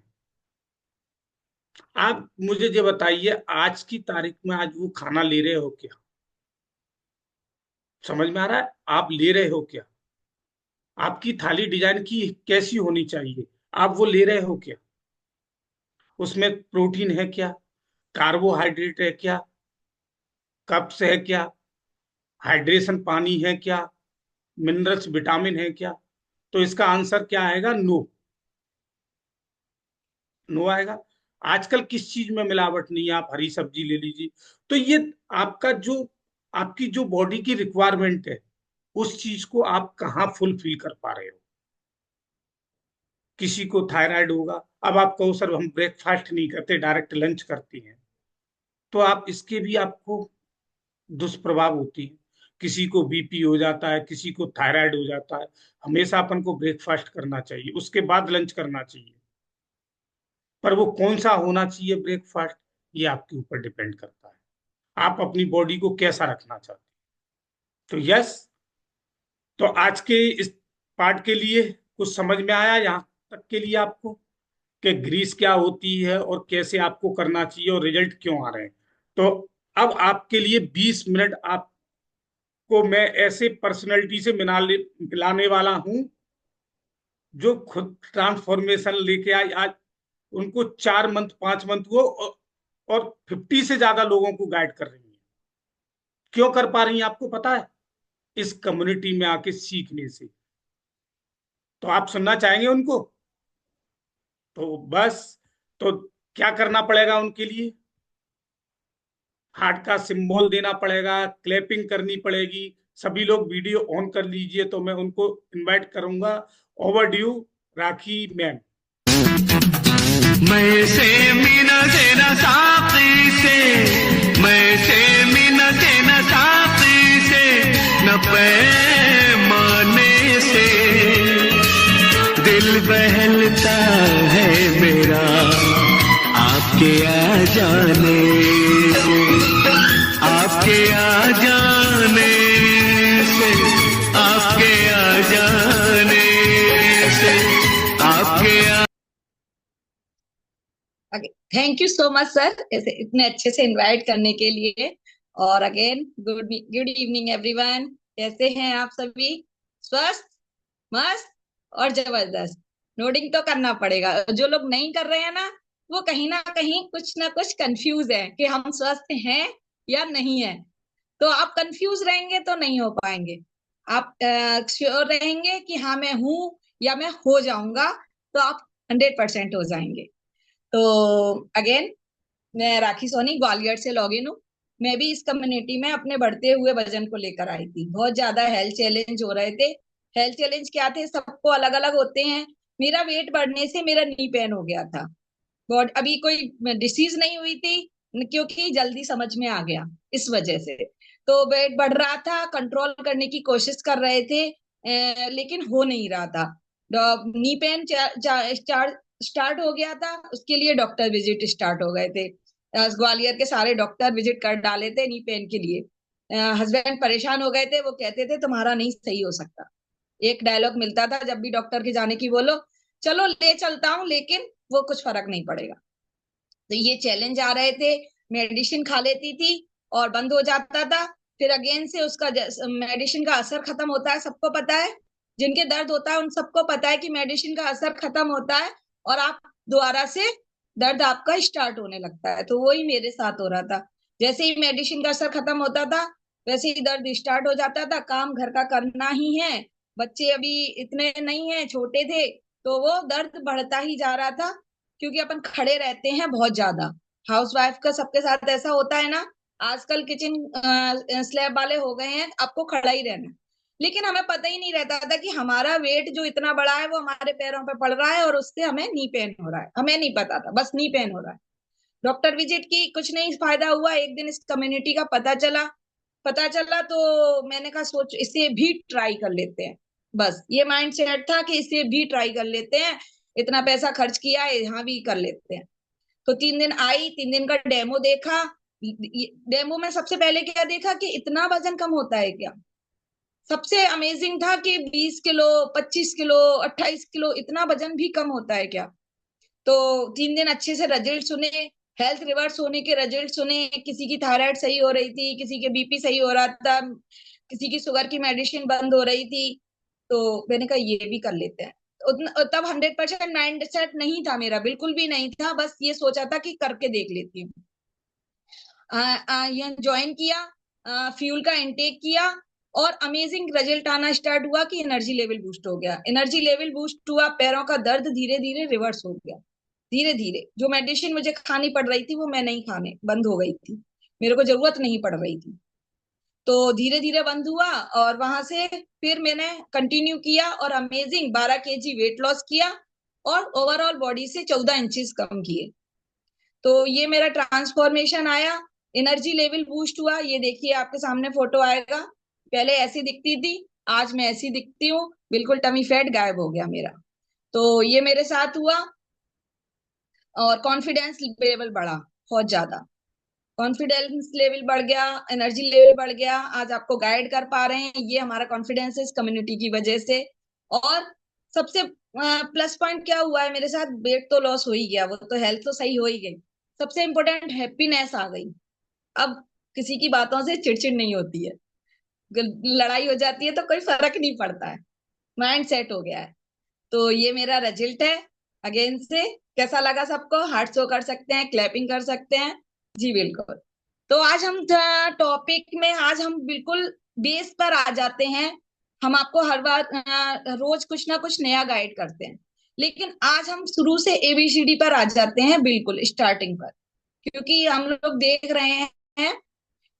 आप मुझे ये बताइए, आज की तारीख में आज वो खाना ले रहे हो क्या? समझ में आ रहा है? आप ले रहे हो क्या? आपकी थाली डिजाइन की कैसी होनी चाहिए, आप वो ले रहे हो क्या? उसमें प्रोटीन है क्या, कार्बोहाइड्रेट है क्या, कब्स है क्या, हाइड्रेशन पानी है क्या, मिनरल्स विटामिन है क्या? तो इसका आंसर क्या आएगा? नो, नो आएगा। आजकल किस चीज में मिलावट नहीं है, आप हरी सब्जी ले लीजिए। तो ये आपका जो आपकी जो बॉडी की रिक्वायरमेंट है, उस चीज को आप कहाँ फुलफिल कर पा रहे हो। किसी को थायराइड होगा, अब आप कहो सर हम ब्रेकफास्ट नहीं करते, डायरेक्ट लंच करती हैं, तो आप इसके भी आपको दुष्प्रभाव होती है। किसी को बीपी हो जाता है, किसी को थायराइड हो जाता है। हमेशा अपन को ब्रेकफास्ट करना चाहिए, उसके बाद लंच करना चाहिए। पर वो कौन सा होना चाहिए ब्रेकफास्ट, ये आपके ऊपर डिपेंड करता है, आप अपनी बॉडी को कैसा रखना चाहते हैं। तो यस, तो आज के इस पार्ट के लिए कुछ समझ में आया यहाँ तक के लिए आपको, कि ग्रीस क्या होती है और कैसे आपको करना चाहिए और रिजल्ट क्यों आ रहे हैं। तो अब आपके लिए 20 मिनट आपको मैं ऐसे पर्सनैलिटी से मिलाने वाला हूं जो खुद ट्रांसफॉर्मेशन लेके आई। आज उनको 4 मंथ 5 मंथ वो और 50 से ज्यादा लोगों को गाइड कर रही है। क्यों कर पा रही हैं आपको पता है? इस कम्युनिटी में आके सीखने से। तो आप सुनना चाहेंगे उनको? तो बस, तो क्या करना पड़ेगा उनके लिए? हार्ट का सिंबल देना पड़ेगा, क्लैपिंग करनी पड़ेगी। सभी लोग वीडियो ऑन कर लीजिए, तो मैं उनको इनवाइट करूंगा। ओवर ड्यू राखी मैम। मैं से मीना देना साथी से, मैं से मीना देना साथी से, न पैमाने से दिल बहलता है मेरा आपके आ जाने से, आपके आ जाने से, आपके आ जाने से, आपके आ। Thank you so much sir, इतने अच्छे से इनवाइट करने के लिए। और अगेन गुड इवनिंग एवरीवन, कैसे हैं आप सभी? स्वस्थ, मस्त और जबरदस्त। नोटिंग तो करना पड़ेगा, जो लोग नहीं कर रहे हैं ना, वो कहीं ना कहीं कुछ ना कुछ कंफ्यूज है कि हम स्वस्थ हैं या नहीं है। तो आप कंफ्यूज रहेंगे तो नहीं हो पाएंगे। आप श्योर रहेंगे कि हाँ मैं हूं या मैं हो जाऊंगा, तो आप 100% हो जाएंगे। तो अगेन मैं राखी सोनी ग्वालियर से लॉग इन हूँ। मैं भी इस कम्युनिटी में अपने बढ़ते हुए वजन को लेकर आई थी। बहुत ज्यादा हेल्थ चैलेंज हो रहे थे। हेल्थ चैलेंज क्या थे, सबको अलग अलग होते हैं। मेरा वेट बढ़ने से मेरा नी पेन हो गया था। बॉडी अभी कोई डिसीज नहीं हुई थी, क्योंकि जल्दी समझ में आ गया इस वजह से। तो वेट बढ़ रहा था, कंट्रोल करने की कोशिश कर रहे थे, लेकिन हो नहीं रहा था। नी पेन स्टार्ट हो गया था, उसके लिए डॉक्टर विजिट स्टार्ट हो गए थे। ग्वालियर के सारे डॉक्टर विजिट कर डाले थे नी पेन के लिए। हस्बैंड परेशान हो गए थे, वो कहते थे तुम्हारा नहीं सही हो सकता। एक डायलॉग मिलता था जब भी डॉक्टर के जाने की, बोलो चलो ले चलता हूँ, लेकिन वो कुछ फर्क नहीं पड़ेगा। तो ये चैलेंज आ रहे थे। मेडिसिन खा लेती थी और बंद हो जाता था, फिर अगेन से उसका मेडिसिन का असर खत्म होता है। सबको पता है, जिनके दर्द होता है उन सबको पता है कि मेडिसिन का असर खत्म होता है और आप दोबारा से दर्द आपका स्टार्ट होने लगता है। तो वही मेरे साथ हो रहा था। जैसे ही मेडिसिन का असर खत्म होता था, वैसे ही दर्द स्टार्ट हो जाता था। काम घर का करना ही है, बच्चे अभी इतने नहीं है, छोटे थे, तो वो दर्द बढ़ता ही जा रहा था। क्योंकि अपन खड़े रहते हैं बहुत ज्यादा। हाउसवाइफ का सबके साथ ऐसा होता है ना, आजकल किचन स्लैब वाले हो गए हैं, आपको खड़ा ही रहना। लेकिन हमें पता ही नहीं रहता था कि हमारा वेट जो इतना बड़ा है वो हमारे पैरों पे पड़ रहा है और उससे हमें नी पेन हो रहा है। हमें नहीं पता था, बस नी पेन हो रहा है। डॉक्टर विजिट की, कुछ नहीं फायदा हुआ। एक दिन इस कम्युनिटी का पता चला तो मैंने कहा सोच इसे भी ट्राई कर लेते हैं। बस ये माइंड सेट था कि इसे भी ट्राई कर लेते हैं, इतना पैसा खर्च किया है, यहाँ भी कर लेते हैं। तो 3 दिन आई, 3 दिन का डेमो देखा। डेमो में सबसे पहले क्या देखा कि इतना वजन कम होता है क्या। सबसे अमेजिंग था कि 20 किलो, 25 किलो, 28 किलो इतना वजन भी कम होता है क्या। तो 3 दिन अच्छे से रिजल्ट सुने, हेल्थ रिवर्स होने के रिजल्ट सुने। किसी की थायराइड सही हो रही थी, किसी के बीपी सही हो रहा था, किसी की शुगर की मेडिसिन बंद हो रही थी। तो मैंने कहा ये भी कर लेते हैं। तब 100% माइंड सेट नहीं था मेरा, बिल्कुल भी नहीं था। बस ये सोचा था कि करके देख लेती हूँ। ज्वाइन किया, फ्यूल का इंटेक किया और अमेजिंग रिजल्ट आना स्टार्ट हुआ कि एनर्जी लेवल बूस्ट हो गया। एनर्जी लेवल बूस्ट हुआ, पैरों का दर्द धीरे धीरे रिवर्स हो गया। धीरे धीरे जो मेडिसिन मुझे खानी पड़ रही थी वो मैं नहीं खाने, बंद हो गई थी, मेरे को जरूरत नहीं पड़ रही थी, तो धीरे धीरे बंद हुआ। और वहां से फिर मैंने कंटिन्यू किया और अमेजिंग 12 केजी वेट लॉस किया और ओवरऑल बॉडी से 14 इंचेस कम किए। तो ये मेरा ट्रांसफॉर्मेशन आया, एनर्जी लेवल बूस्ट हुआ। ये देखिए आपके सामने फोटो आएगा, पहले ऐसी दिखती थी, आज मैं ऐसी दिखती हूँ, बिल्कुल टमी फैट गायब हो गया मेरा। तो ये मेरे साथ हुआ और कॉन्फिडेंस लेवल बढ़ा, बहुत ज्यादा कॉन्फिडेंस लेवल बढ़ गया, एनर्जी लेवल बढ़ गया। आज आपको गाइड कर पा रहे हैं, ये हमारा कॉन्फिडेंस है इस कम्युनिटी की वजह से। और सबसे प्लस पॉइंट क्या हुआ है मेरे साथ, वेट तो लॉस हो ही गया, वो तो हेल्थ तो सही हो ही गई, सबसे इम्पोर्टेंट हैप्पीनेस आ गई। अब किसी की बातों से चिड़चिड़ नहीं होती है, लड़ाई हो जाती है तो कोई फर्क नहीं पड़ता है, माइंड सेट हो गया है। तो ये मेरा रिजल्ट है। अगेन से कैसा लगा सबको, हार्ट शो कर सकते हैं, क्लैपिंग कर सकते हैं। जी बिल्कुल। तो आज हम टॉपिक में, आज हम बिल्कुल बेस पर आ जाते हैं। हम आपको हर बार रोज कुछ ना कुछ नया गाइड करते हैं, लेकिन आज हम शुरू से एबीसीडी पर आ जाते हैं, बिल्कुल स्टार्टिंग पर। क्योंकि हम लोग देख रहे हैं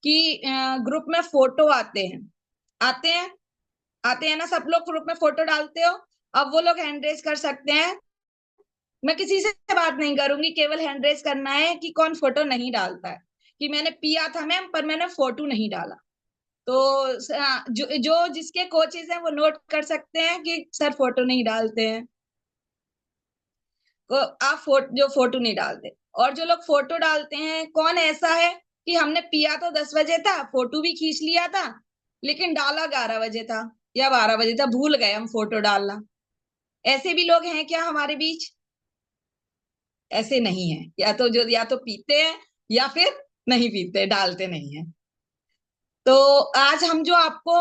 कि ग्रुप में फोटो आते हैं, आते हैं आते हैं ना, सब लोग ग्रुप में फोटो डालते हो। अब वो लोग हैंड रेज कर सकते हैं, मैं किसी से बात नहीं करूंगी, केवल हैंड रेज करना है कि कौन फोटो नहीं डालता है, कि मैंने पिया था मैम पर मैंने फोटो नहीं डाला। तो जो जिसके कोचेज हैं वो नोट कर सकते हैं कि सर फोटो नहीं डालते हैं, तो आप जो फोटो नहीं डालते। और जो लोग फोटो डालते हैं, कौन ऐसा है कि हमने पिया तो 10 बजे था, फोटो भी खींच लिया था, लेकिन डाला 11 बजे था या 12 बजे था, भूल गए हम फोटो डालना। ऐसे भी लोग हैं क्या हमारे बीच? ऐसे नहीं है, या तो पीते हैं या फिर नहीं पीते, डालते नहीं है। तो आज हम जो आपको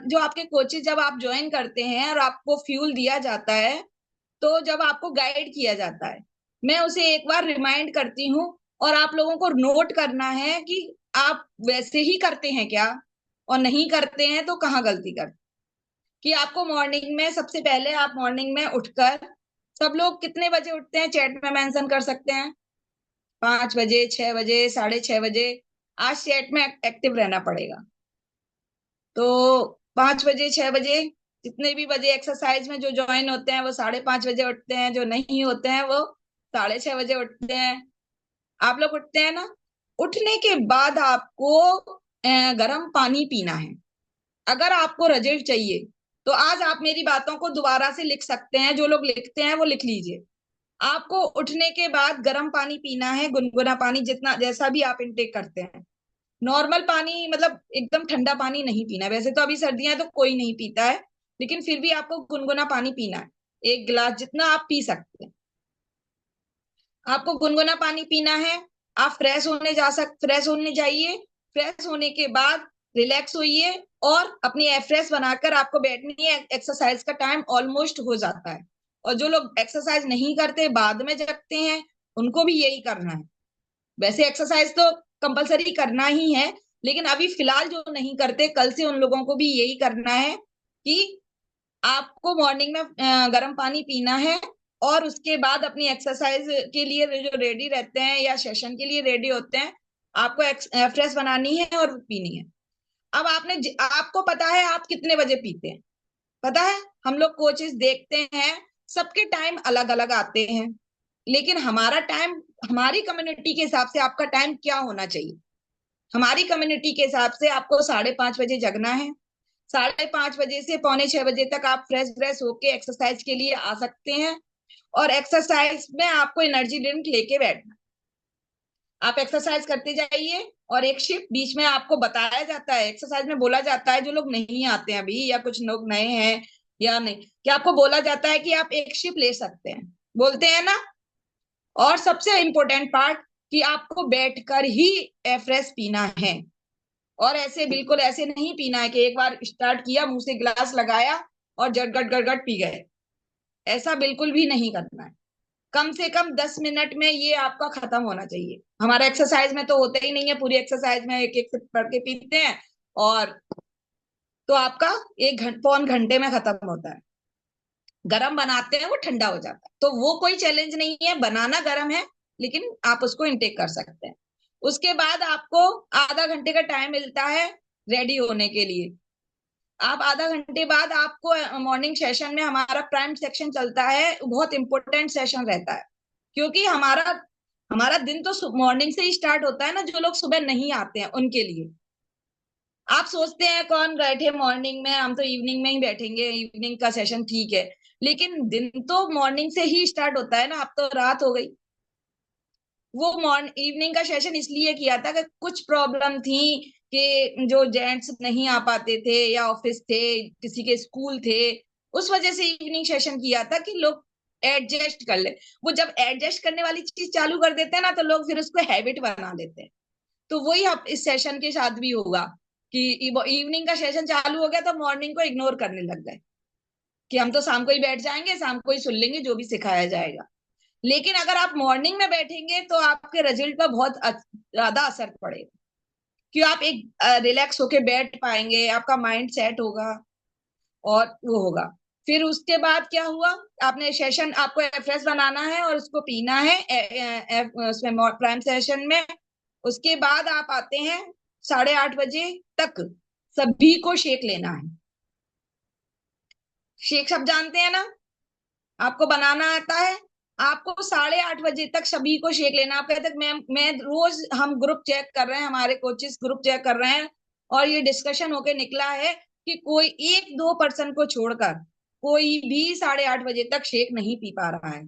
जो आपके कोचेज जब आप ज्वाइन करते हैं और आपको फ्यूल दिया जाता है, तो जब आपको गाइड किया जाता है, मैं उसे एक बार रिमाइंड करती हूँ और आप लोगों को नोट करना है कि आप वैसे ही करते हैं क्या, और नहीं करते हैं तो कहाँ गलती करते। कि आपको मॉर्निंग में, सबसे पहले आप मॉर्निंग में उठकर, सब लोग कितने बजे उठते हैं चैट में मेंशन कर सकते हैं, 5 बजे, 6 बजे, 6:30 बजे। आज चैट में एक्टिव रहना पड़ेगा। तो 5 बजे, 6 बजे, जितने भी बजे एक्सरसाइज में जो ज्वाइन होते हैं वो 5:30 बजे उठते हैं, जो नहीं होते हैं वो 6:30 बजे उठते हैं। आप लोग उठते हैं ना? उठने के बाद आपको गर्म पानी पीना है। अगर आपको रिजल्ट चाहिए तो आज आप मेरी बातों को दोबारा से लिख सकते हैं, जो लोग लिखते हैं वो लिख लीजिए। आपको उठने के बाद गर्म पानी पीना है, गुनगुना पानी, जितना जैसा भी आप इंटेक करते हैं। नॉर्मल पानी, मतलब एकदम ठंडा पानी नहीं पीना। वैसे तो अभी सर्दियां है तो कोई नहीं पीता है, लेकिन फिर भी आपको गुनगुना पानी पीना है, 1 गिलास जितना आप पी सकते हैं। आपको गुनगुना पानी पीना है। आप फ्रेश होने जाइए। फ्रेश होने के बाद रिलैक्स होइए और अपनी एफ्रेश बनाकर आपको बैठनी है। एक्सरसाइज का टाइम ऑलमोस्ट हो जाता है। और जो लोग एक्सरसाइज नहीं करते, बाद में जगते हैं, उनको भी यही करना है। वैसे एक्सरसाइज तो कंपलसरी करना ही है, लेकिन अभी फिलहाल जो नहीं करते, कल से उन लोगों को भी यही करना है कि आपको मॉर्निंग में गर्म पानी पीना है और उसके बाद अपनी एक्सरसाइज के लिए जो रेडी रहते हैं या सेशन के लिए रेडी होते हैं, आपको फ्रेश बनानी है और पीनी है। अब आपको पता है आप कितने बजे पीते हैं, पता है? हम लोग कोचेस देखते हैं, सबके टाइम अलग अलग आते हैं, लेकिन हमारा टाइम, हमारी कम्युनिटी के हिसाब से आपका टाइम क्या होना चाहिए? हमारी कम्युनिटी के हिसाब से आपको 5:30 बजे जगना है। 5:30 बजे से 5:45 बजे तक आप फ्रेश होके एक्सरसाइज के लिए आ सकते हैं। और एक्सरसाइज में आपको एनर्जी ड्रिंक लेके बैठना। आप एक्सरसाइज करते जाइए और एक शिफ्ट बीच में आपको बताया जाता है, एक्सरसाइज में बोला जाता है, जो लोग नहीं आते हैं अभी या कुछ लोग नए हैं या नहीं, कि आपको बोला जाता है कि आप एक शिफ्ट ले सकते हैं, बोलते हैं ना। और सबसे इंपॉर्टेंट पार्ट कि आपको बैठकर ही एफ्रेश पीना है, और ऐसे बिल्कुल ऐसे नहीं पीना है कि एक बार स्टार्ट किया, मुंह से गिलास लगाया और गट गट पी गए। ऐसा बिल्कुल भी नहीं करना है। कम से कम 10 मिनट में ये आपका खत्म होना चाहिए। हमारा एक्सरसाइज में तो होता ही नहीं है, पूरी एक्सरसाइज में एक एक सिप करके पीते हैं और तो आपका 1 पौन घंटे में खत्म होता है। गरम बनाते हैं वो ठंडा हो जाता है, तो वो कोई चैलेंज नहीं है, बनाना गरम है लेकिन आप उसको इनटेक कर सकते हैं। उसके बाद आपको आधा घंटे का टाइम मिलता है रेडी होने के लिए। आप आधा घंटे बाद आपको मॉर्निंग सेशन में हमारा प्राइम सेक्शन चलता है, बहुत इंपॉर्टेंट सेशन रहता है, क्योंकि हमारा हमारा दिन तो मॉर्निंग से ही स्टार्ट होता है ना। जो लोग सुबह नहीं आते हैं उनके लिए, आप सोचते हैं कौन बैठे मॉर्निंग में, हम तो इवनिंग में ही बैठेंगे, इवनिंग का सेशन ठीक है, लेकिन दिन तो मॉर्निंग से ही स्टार्ट होता है ना। अब तो रात हो गई। वो इवनिंग का सेशन इसलिए किया था कि कुछ प्रॉब्लम थी कि जो जेंट्स नहीं आ पाते थे या ऑफिस थे, किसी के स्कूल थे, उस वजह से इवनिंग सेशन किया था कि लोग एडजस्ट कर ले। वो जब एडजस्ट करने वाली चीज चालू कर देते हैं ना, तो लोग फिर उसको हैबिट बना लेते हैं। तो वही आप इस सेशन के साथ भी होगा कि इवनिंग का सेशन चालू हो गया तो मॉर्निंग को इग्नोर करने लग गए कि हम तो शाम को ही बैठ जाएंगे, शाम को ही सुन लेंगे जो भी सिखाया जाएगा। लेकिन अगर आप मॉर्निंग में बैठेंगे तो आपके रिजल्ट पर बहुत ज्यादा असर पड़ेगा, कि आप एक रिलैक्स होके बैठ पाएंगे, आपका माइंड सेट होगा और वो होगा। फिर उसके बाद क्या हुआ, आपने सेशन, आपको एफएस बनाना है और उसको पीना है उसमें प्राइम सेशन में। उसके बाद आप आते हैं 8:30 बजे तक, सभी को शेक लेना है। शेक सब जानते हैं ना, आपको बनाना आता है। आपको 8:30 बजे तक सभी को शेक लेना। आप कहते हैं मैं रोज, हम ग्रुप चेक कर रहे हैं, हमारे कोचेस ग्रुप चेक कर रहे हैं और ये डिस्कशन होके निकला है कि कोई 1-2% को छोड़कर कोई भी 8:30 बजे तक शेक नहीं पी पा रहा है।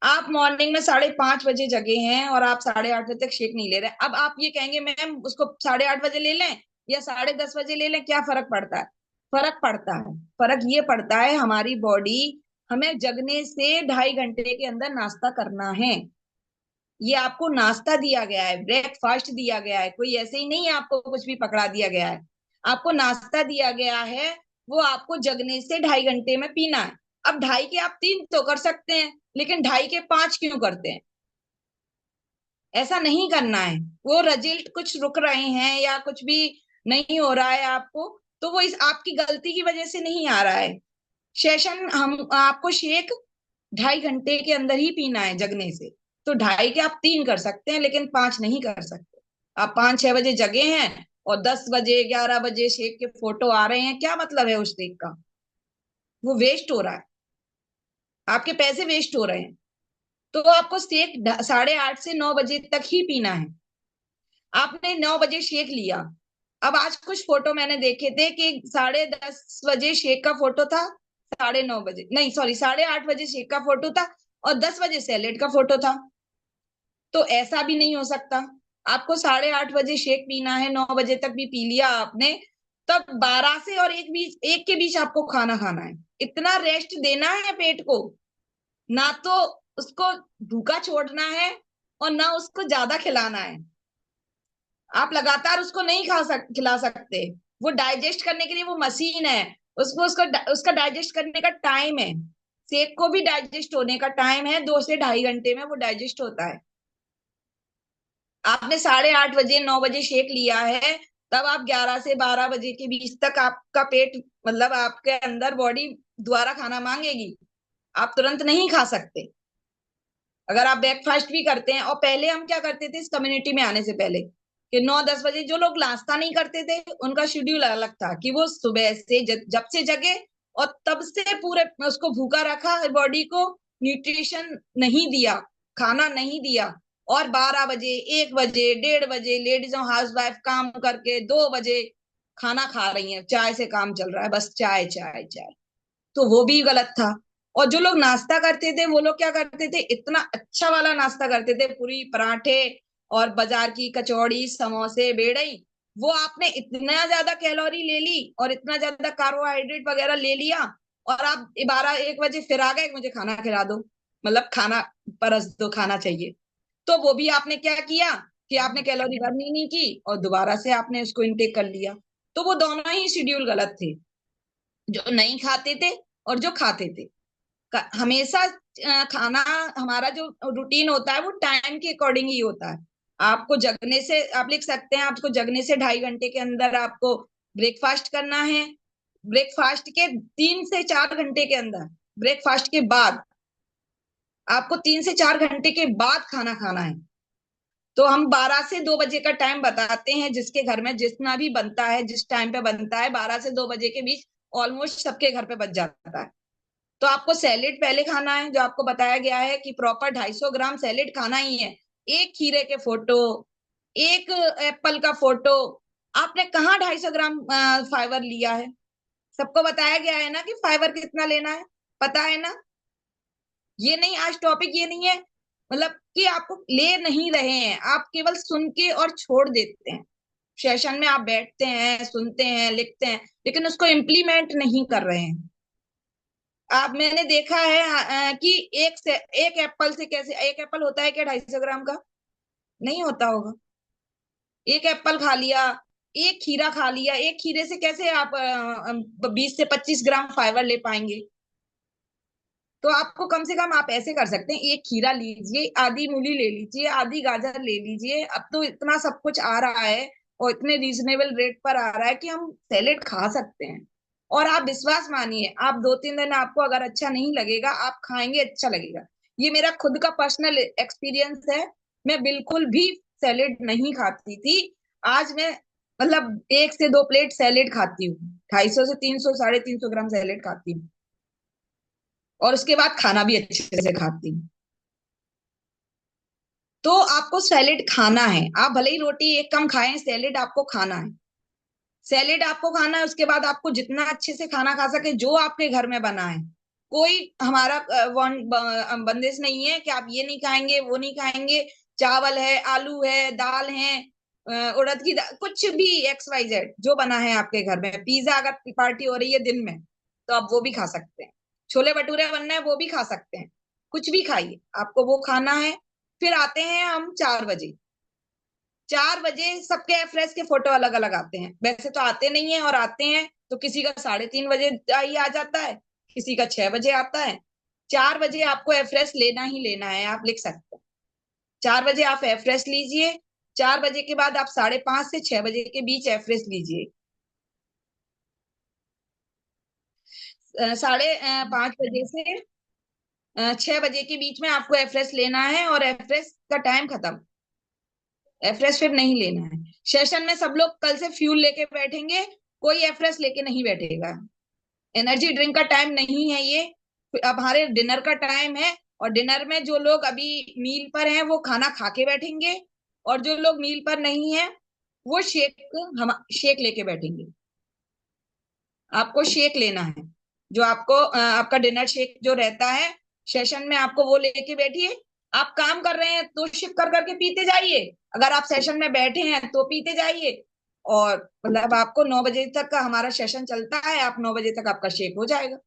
आप मॉर्निंग में 5:30 बजे जगे हैं और आप 8:30 बजे तक शेक नहीं ले रहे। अब आप ये कहेंगे मैम उसको 8:30 बजे ले लें या 10:30 बजे ले लें, क्या फर्क पड़ता है? फर्क पड़ता है। फर्क ये पड़ता है, हमारी बॉडी, हमें जगने से 2.5 घंटे के अंदर नाश्ता करना है। ये आपको नाश्ता दिया गया है, ब्रेकफास्ट दिया गया है, कोई ऐसे ही नहीं आपको कुछ भी पकड़ा दिया गया है। आपको नाश्ता दिया गया है, वो आपको जगने से 2.5 घंटे में पीना है। अब 2.5 के आप 3 तो कर सकते हैं, लेकिन 2.5 के 5 क्यों करते हैं? ऐसा नहीं करना है। वो रिजल्ट कुछ रुक रहे हैं या कुछ भी नहीं हो रहा है आपको, तो वो इस आपकी गलती की वजह से नहीं आ रहा है। सेशन हम आपको शेक 2.5 घंटे के अंदर ही पीना है जगने से। तो 2.5 के आप 3 कर सकते हैं, लेकिन 5 नहीं कर सकते। आप 5-6 बजे जगे हैं और 10 बजे 11 बजे शेक के फोटो आ रहे हैं, क्या मतलब है उस शेक का? वो वेस्ट हो रहा है, आपके पैसे वेस्ट हो रहे हैं। तो आपको शेक 8:30 से 9 बजे तक ही पीना है। आपने 9 बजे शेक लिया। अब आज कुछ फोटो मैंने देखे थे कि 10:30 बजे शेक का फोटो था, 9:30 बजे नहीं, सॉरी, 8:30 बजे शेक का फोटो था और 10 बजे सैलेड का फोटो था। तो ऐसा भी नहीं हो सकता। आपको 8:30 बजे शेक पीना है, 9 बजे तक भी पी लिया आपने, तब 12 से और 1 के बीच आपको खाना खाना है। इतना रेस्ट देना है पेट को, ना तो उसको भूखा छोड़ना है और ना उसको ज्यादा खिलाना है। आप लगातार उसको नहीं खिला सकते। वो डाइजेस्ट करने के लिए वो मशीन है, उसका डाइजेस्ट करने का टाइम है। शेक को भी डाइजेस्ट होने का टाइम है, 2 से 2.5 घंटे में वो डाइजेस्ट होता है। आपने 8:30 बजे 9 बजे शेक लिया है, तब आप 11 से 12 बजे के बीच तक आपका पेट, मतलब आपके अंदर बॉडी दोबारा खाना मांगेगी। आप तुरंत नहीं खा सकते। अगर आप ब्रेकफास्ट भी करते हैं, और पहले हम क्या करते थे इस कम्युनिटी में आने से पहले, कि 9-10 बजे जो लोग नाश्ता नहीं करते थे उनका शेड्यूल अलग था, कि वो सुबह से जब से जगे और तब से पूरे उसको भूखा रखा, बॉडी को न्यूट्रिशन नहीं दिया, खाना नहीं दिया। और 12 बजे 1 बजे 1:30 बजे लेडीज और हाउस वाइफ काम करके 2 बजे खाना खा रही हैं, चाय से काम चल रहा है, बस चाय चाय चाय। तो वो भी गलत था। और जो लोग नाश्ता करते थे वो लोग क्या करते थे, इतना अच्छा वाला नाश्ता करते थे, पूरी पराठे और बाजार की कचौड़ी समोसे बेड़ई। वो आपने इतना ज्यादा कैलोरी ले ली और इतना ज्यादा कार्बोहाइड्रेट वगैरह ले लिया, और आप 12-1 बजे फिर आ गए मुझे खाना खिला दो, मतलब खाना परस दो, खाना चाहिए। तो वो भी आपने क्या किया कि आपने कैलोरी बर्न ही नहीं की और दोबारा से आपने उसको इनटेक कर लिया। तो वो दोनों ही शेड्यूल गलत थे, जो नहीं खाते थे और जो खाते थे। हमेशा खाना, हमारा जो रूटीन होता है वो टाइम के अकॉर्डिंग ही होता है। आपको जगने से, आप लिख सकते हैं, आपको जगने से 2.5 घंटे के अंदर आपको ब्रेकफास्ट करना है। ब्रेकफास्ट के 3 से 4 घंटे के अंदर, ब्रेकफास्ट के बाद आपको 3 से 4 घंटे के बाद खाना खाना है। तो हम 12 से 2 बजे का टाइम बताते हैं, जिसके घर में जितना भी बनता है, जिस टाइम पे बनता है, 12 से 2 बजे के बीच ऑलमोस्ट सबके घर पे बच जाता है। तो आपको सैलेड पहले खाना है, जो आपको बताया गया है कि प्रॉपर 250 ग्राम सैलेड खाना ही है। एक खीरे के फोटो, एक एप्पल का फोटो, आपने कहाँ 250 ग्राम फाइबर लिया है? सबको बताया गया है ना कि फाइबर कितना लेना है, पता है ना? ये नहीं, आज टॉपिक ये नहीं है मतलब कि आपको ले नहीं रहे हैं, आप केवल सुन के और छोड़ देते हैं। सेशन में आप बैठते हैं, सुनते हैं, लिखते हैं, लेकिन उसको इम्प्लीमेंट नहीं कर रहे हैं। आप, मैंने देखा है कि एक एप्पल से कैसे, एक एप्पल होता है क्या 250 ग्राम का? नहीं होता होगा। एक एप्पल खा लिया, एक खीरा खा लिया, एक खीरे से कैसे आप 20 से 25 ग्राम फाइबर ले पाएंगे? तो आपको कम से कम आप ऐसे कर सकते हैं, एक खीरा लीजिए, आधी मूली ले लीजिए, आधी गाजर ले लीजिए। अब तो इतना सब कुछ आ रहा है और इतने रीजनेबल रेट पर आ रहा है कि हम सैलेड खा सकते हैं। और आप विश्वास मानिए, आप 2-3 दिन आपको अगर अच्छा नहीं लगेगा, आप खाएंगे अच्छा लगेगा। ये मेरा खुद का पर्सनल एक्सपीरियंस है। मैं बिल्कुल भी सैलेड नहीं खाती थी, आज मैं मतलब 1 से 2 प्लेट सैलेड खाती हूँ। 250 से 300, 350 ग्राम सैलेड खाती हूँ, और उसके बाद खाना भी अच्छे से खाती हूँ। तो आपको सैलेड खाना है, आप भले ही रोटी एक कम खाएं, सैलेड आपको खाना है। सैलेड आपको खाना है, उसके बाद आपको जितना अच्छे से खाना खा सके, जो आपके घर में बना है। कोई हमारा बंदिश नहीं है कि आप ये नहीं खाएंगे, वो नहीं खाएंगे। चावल है, आलू है, दाल है, उड़द की दाल, कुछ भी XYZ जो बना है आपके घर में। पिज्जा अगर पार्टी हो रही है दिन में, तो आप वो भी खा सकते हैं। छोले भटूरे बनना है, वो भी खा सकते हैं। कुछ भी खाइए, आपको वो खाना है। फिर आते हैं हम 4 बजे। 4 बजे सबके फ्रेश के फोटो अलग अलग आते हैं, वैसे तो आते नहीं है, और आते हैं तो किसी का 3:30 बजे ही आ जाता है, किसी का 6 बजे आता है। 4 बजे आपको एफ्रेश लेना ही लेना है, आप लिख सकते हैं। 4 बजे आप एफ्रेश लीजिए। 4 बजे के बाद आप 5:30 से 6 बजे के बीच एफ्रेश लीजिए। 5:30 बजे से 6 बजे के बीच में आपको एफ्रेश लेना है, और एफ्रेश का टाइम खत्म, एफ्रेश फिर नहीं लेना है। सेशन में सब लोग कल से फ्यूल लेके बैठेंगे, कोई एफ्रेश लेके नहीं बैठेगा। एनर्जी ड्रिंक का टाइम नहीं है ये, अब हमारे डिनर का टाइम है। और डिनर में जो लोग अभी मील पर हैं वो खाना खा के बैठेंगे, और जो लोग मील पर नहीं है वो शेक लेके बैठेंगे। आपको शेक लेना है, जो आपको आपका डिनर शेक जो रहता है सेशन में, आपको वो लेके बैठिए। आप काम कर रहे हैं तो शिप कर करके पीते जाइए, अगर आप सेशन में बैठे हैं तो पीते जाइए। और मतलब आपको 9 बजे तक का हमारा सेशन चलता है, आप 9 बजे तक आपका शेक हो जाएगा।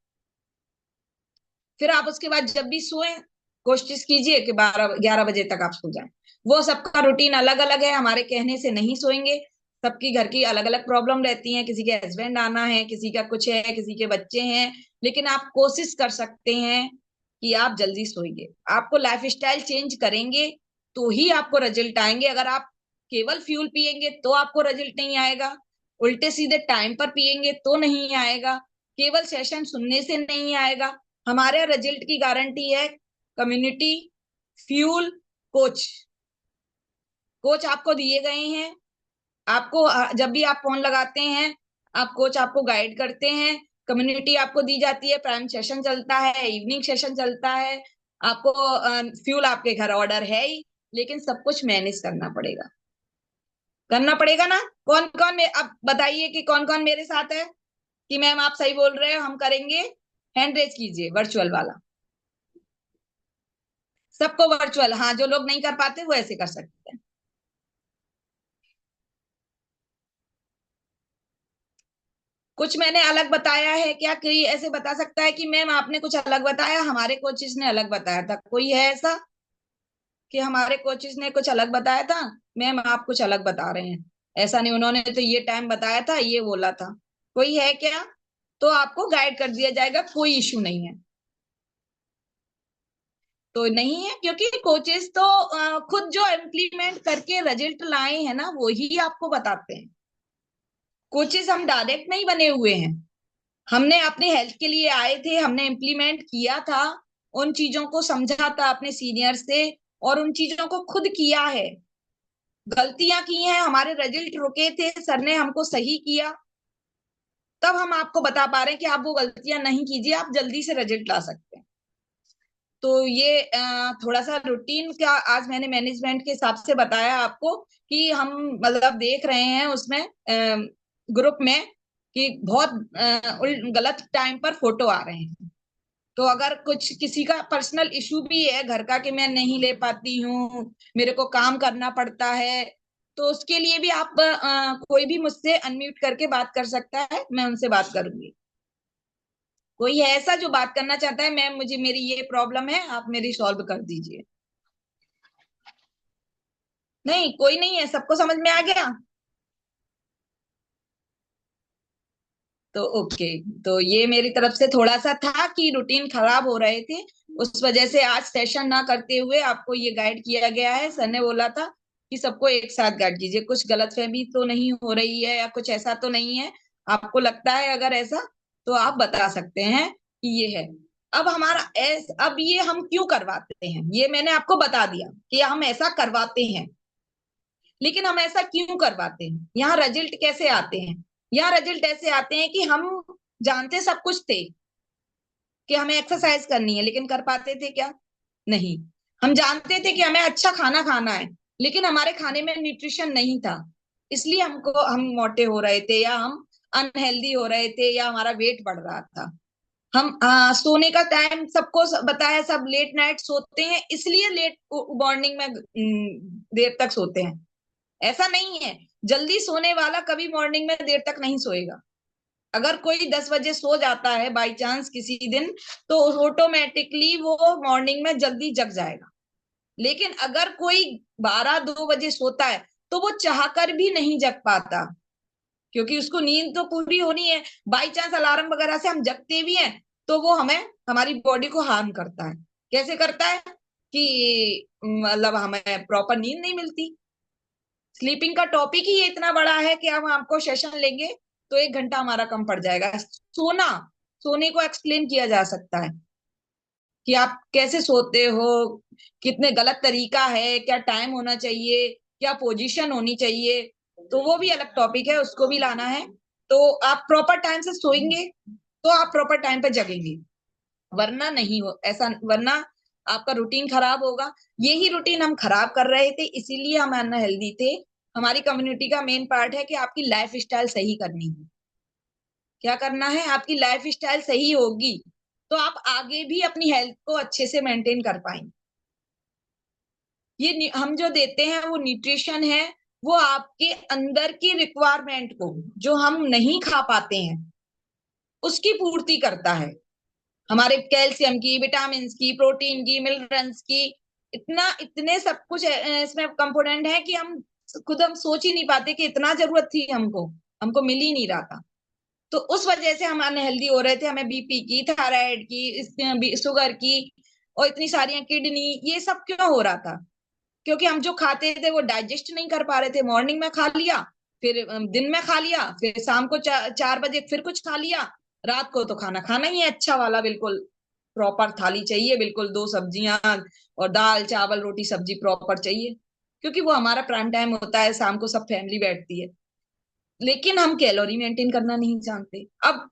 फिर आप उसके बाद जब भी सोएं, कोशिश कीजिए कि 12-11 बजे तक आप सो जाएं। वो सबका रूटीन अलग अलग है, हमारे कहने से नहीं सोएंगे। सबकी घर की अलग अलग प्रॉब्लम रहती है, किसी के हस्बैंड आना है, किसी का कुछ है, किसी के बच्चे हैं। लेकिन आप कोशिश कर सकते हैं कि आप जल्दी सोइए। आपको लाइफ स्टाइल चेंज करेंगे तो ही आपको रिजल्ट आएंगे। अगर आप केवल फ्यूल पिएंगे तो आपको रिजल्ट नहीं आएगा, उल्टे सीधे टाइम पर पिएंगे तो नहीं आएगा, केवल सेशन सुनने से नहीं आएगा। हमारे रिजल्ट की गारंटी है कम्युनिटी, फ्यूल, कोच। कोच आपको दिए गए हैं, आपको जब भी आप फोन लगाते हैं, आप कोच आपको गाइड करते हैं। कम्युनिटी आपको दी जाती है, प्राइम सेशन चलता है, इवनिंग सेशन चलता है। आपको फ्यूल आपके घर ऑर्डर है ही, लेकिन सब कुछ मैनेज करना पड़ेगा ना। कौन कौन अब बताइए कि कौन कौन मेरे साथ है कि मैम आप सही बोल रहे हो, हम करेंगे। हैंड रेज कीजिए, वर्चुअल वाला, सबको वर्चुअल। हाँ, जो लोग नहीं कर पाते वो ऐसे कर सकते हैं। कुछ मैंने अलग बताया है क्या? कोई ऐसे बता सकता है कि मैम आपने कुछ अलग बताया, हमारे कोचेस ने अलग बताया था? कोई है ऐसा कि हमारे कोचेस ने कुछ अलग बताया था, मैम आप कुछ अलग बता रहे हैं? ऐसा नहीं, उन्होंने तो ये टाइम बताया था, ये बोला था। कोई है क्या? तो आपको गाइड कर दिया जाएगा, कोई इश्यू नहीं है। तो नहीं है, क्योंकि कोचेस तो खुद जो इम्प्लीमेंट करके रिजल्ट लाए हैं ना, वो ही आपको बताते हैं। कोचेस हम डायरेक्ट नहीं बने हुए हैं। हमने अपने हेल्थ के लिए आए थे, हमने इम्प्लीमेंट किया था, उन चीजों को समझा था अपने सीनियर से और उन चीजों को खुद किया है। गलतियां की हैं, हमारे रिजल्ट रुके थे, सर ने हमको सही किया, तब हम आपको बता पा रहे हैं कि आप वो गलतियां नहीं कीजिए, आप जल्दी से रिजल्ट ला सकते हैं। तो ये थोड़ा सा रूटीन का आज मैंने मैनेजमेंट के हिसाब से बताया आपको कि हम मतलब देख रहे हैं उसमें ग्रुप में कि बहुत गलत टाइम पर फोटो आ रहे हैं। तो अगर कुछ किसी का पर्सनल इशू भी है घर का कि मैं नहीं ले पाती हूँ, मेरे को काम करना पड़ता है, तो उसके लिए भी आप कोई भी मुझसे अनम्यूट करके बात कर सकता है, मैं उनसे बात करूंगी। कोई है ऐसा जो बात करना चाहता है, मैम मुझे मेरी ये प्रॉब्लम है, आप मेरी सॉल्व कर दीजिए। नहीं, कोई नहीं है, सबको समझ में आ गया? तो ओके, तो ये मेरी तरफ से थोड़ा सा था कि रूटीन खराब हो रहे थे, उस वजह से आज सेशन ना करते हुए आपको ये गाइड किया गया है। सर ने बोला था कि सबको एक साथ गाइड कीजिए, कुछ गलतफहमी तो नहीं हो रही है या कुछ ऐसा तो नहीं है? आपको लगता है अगर ऐसा तो आप बता सकते हैं कि ये है। अब अब ये हम क्यों करवाते हैं ये मैंने आपको बता दिया कि हम ऐसा करवाते हैं, लेकिन हम ऐसा क्यों करवाते हैं, यहाँ रिजल्ट कैसे आते हैं? यहाँ रिजल्ट ऐसे आते हैं कि हम जानते सब कुछ थे कि हमें एक्सरसाइज करनी है, लेकिन कर पाते थे क्या? नहीं। हम जानते थे कि हमें अच्छा खाना खाना है, लेकिन हमारे खाने में न्यूट्रिशन नहीं था, इसलिए हम मोटे हो रहे थे या हम अनहेल्दी हो रहे थे या हमारा वेट बढ़ रहा था। हम सोने का टाइम सबको बताया, सब लेट नाइट सोते हैं, इसलिए लेट मॉर्निंग में देर तक सोते हैं। ऐसा नहीं है, जल्दी सोने वाला कभी मॉर्निंग में देर तक नहीं सोएगा। अगर कोई 10 बजे सो जाता है बाई चांस किसी दिन, तो ऑटोमेटिकली वो मॉर्निंग में जल्दी जग जाएगा। लेकिन अगर कोई 12-2 बजे सोता है तो वो चाहकर भी नहीं जग पाता, क्योंकि उसको नींद तो पूरी होनी है। बाई चांस अलार्म वगैरह से हम जगते भी हैं तो वो हमारी बॉडी को हार्म करता है। कैसे करता है कि मतलब हमें प्रॉपर नींद नहीं मिलती। स्लीपिंग का टॉपिक ही ये इतना बड़ा है कि हम आपको सेशन लेंगे तो 1 घंटा हमारा कम पड़ जाएगा। सोने को एक्सप्लेन किया जा सकता है कि आप कैसे सोते हो, कितने गलत तरीका है, क्या टाइम होना चाहिए, क्या पोजीशन होनी चाहिए, तो वो भी अलग टॉपिक है, उसको भी लाना है। तो आप प्रॉपर टाइम से सोएंगे तो आप प्रॉपर टाइम पे जगेंगे, वरना नहीं हो ऐसा, वरना आपका रूटीन खराब होगा। यही रूटीन हम खराब कर रहे थे, इसीलिए हम अनहेल्दी थे। हमारी कम्युनिटी का मेन पार्ट है कि आपकी लाइफ स्टाइल सही करनी है। क्या करना है? आपकी लाइफ स्टाइल सही होगी तो आप आगे भी अपनी हेल्थ को अच्छे से मेंटेन कर पाएंगे। ये हम जो देते हैं वो न्यूट्रिशन है, वो आपके अंदर की रिक्वायरमेंट को, जो हम नहीं खा पाते हैं, उसकी पूर्ति करता है। हमारे कैल्शियम की, विटामिन की, प्रोटीन की, मिनरल्स की, इतने सब कुछ इसमें कंपोनेंट है कि हम सोच ही नहीं पाते कि इतना जरूरत थी हमको मिल ही नहीं रहा था। तो उस वजह से हम अनहेल्दी हो रहे थे। हमें बीपी की, थायराइड की, शुगर की और इतनी सारी किडनी, ये सब क्यों हो रहा था? क्योंकि हम जो खाते थे वो डाइजेस्ट नहीं कर पा रहे थे। मॉर्निंग में खा लिया, फिर दिन में खा लिया, फिर शाम को 4 बजे फिर कुछ खा लिया, रात को तो खाना खाना ही है अच्छा वाला, बिल्कुल प्रॉपर थाली चाहिए, बिल्कुल 2 सब्जियां और दाल चावल रोटी सब्जी प्रॉपर चाहिए, क्योंकि वो हमारा प्राइम टाइम होता है, शाम को सब फैमिली बैठती है। लेकिन हम कैलोरी मेंटेन करना नहीं जानते। अब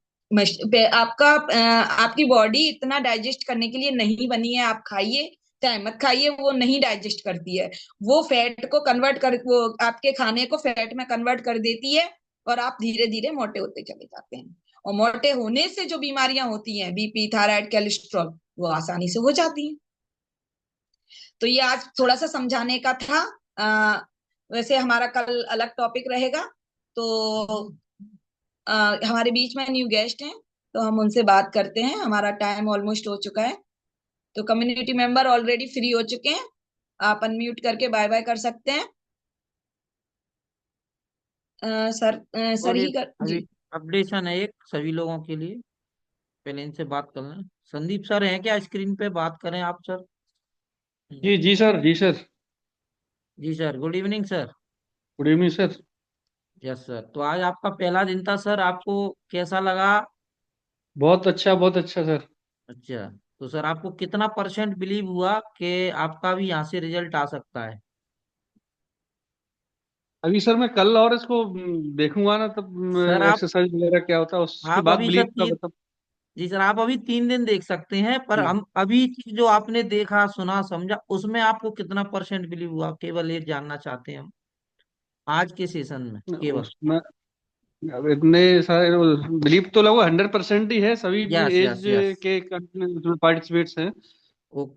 आपकी बॉडी इतना डाइजेस्ट करने के लिए नहीं बनी है। आप खाइए चाहे मत खाइए, वो नहीं डाइजेस्ट करती है, वो फैट को कन्वर्ट कर, वो आपके खाने को फैट में कन्वर्ट कर देती है और आप धीरे धीरे मोटे होते चले जाते हैं। और मोटे होने से जो बीमारियां होती हैं, बीपी, थायराइड, कोलेस्ट्रॉल, वो आसानी से हो जाती हैं। तो ये आज थोड़ा सा समझाने का था। वैसे हमारा कल अलग टॉपिक रहेगा। तो हमारे बीच में न्यू गेस्ट हैं तो हम उनसे बात करते हैं। हमारा टाइम ऑलमोस्ट हो चुका है, तो कम्युनिटी मेंबर ऑलरेडी फ्री हो चुके हैं, आप अनम्यूट करके बाय बाय कर सकते हैं। सर ही कर जी। अभी अपडेशन है एक सभी लोगों के लिए, पहले इनसे बात कर लें। संदीप सर हैं क्या स्क्रीन पे? बात करें आप सर। जी जी सर, जी सर। जी sir, good evening sir. Good evening sir. Yes sir. तो आज आपका पहला दिन था सर, आपको कैसा लगा? बहुत अच्छा सर। अच्छा, तो सर आपको कितना परसेंट बिलीव हुआ कि आपका भी यहाँ से रिजल्ट आ सकता है? अभी सर मैं कल और इसको देखूंगा ना, तब सर आप एक्सरसाइज वगैरह क्या होता है, उसके आप बाद अभी सर बिलीव का मतलब। जी सर, आप अभी 3 दिन देख सकते हैं, पर जी। हम अभी की जो आपने देखा सुना समझा उसमें आपको कितना परसेंट बिलीव हुआ, केवल ये जानना चाहते हैं हम आज के सेशन में केवल। उसमें अब इतने सारे बिलीव तो लगभग 100% ही है, सभी यस एज यस यस। के उसमें पार्टिसिपेट्स हैं।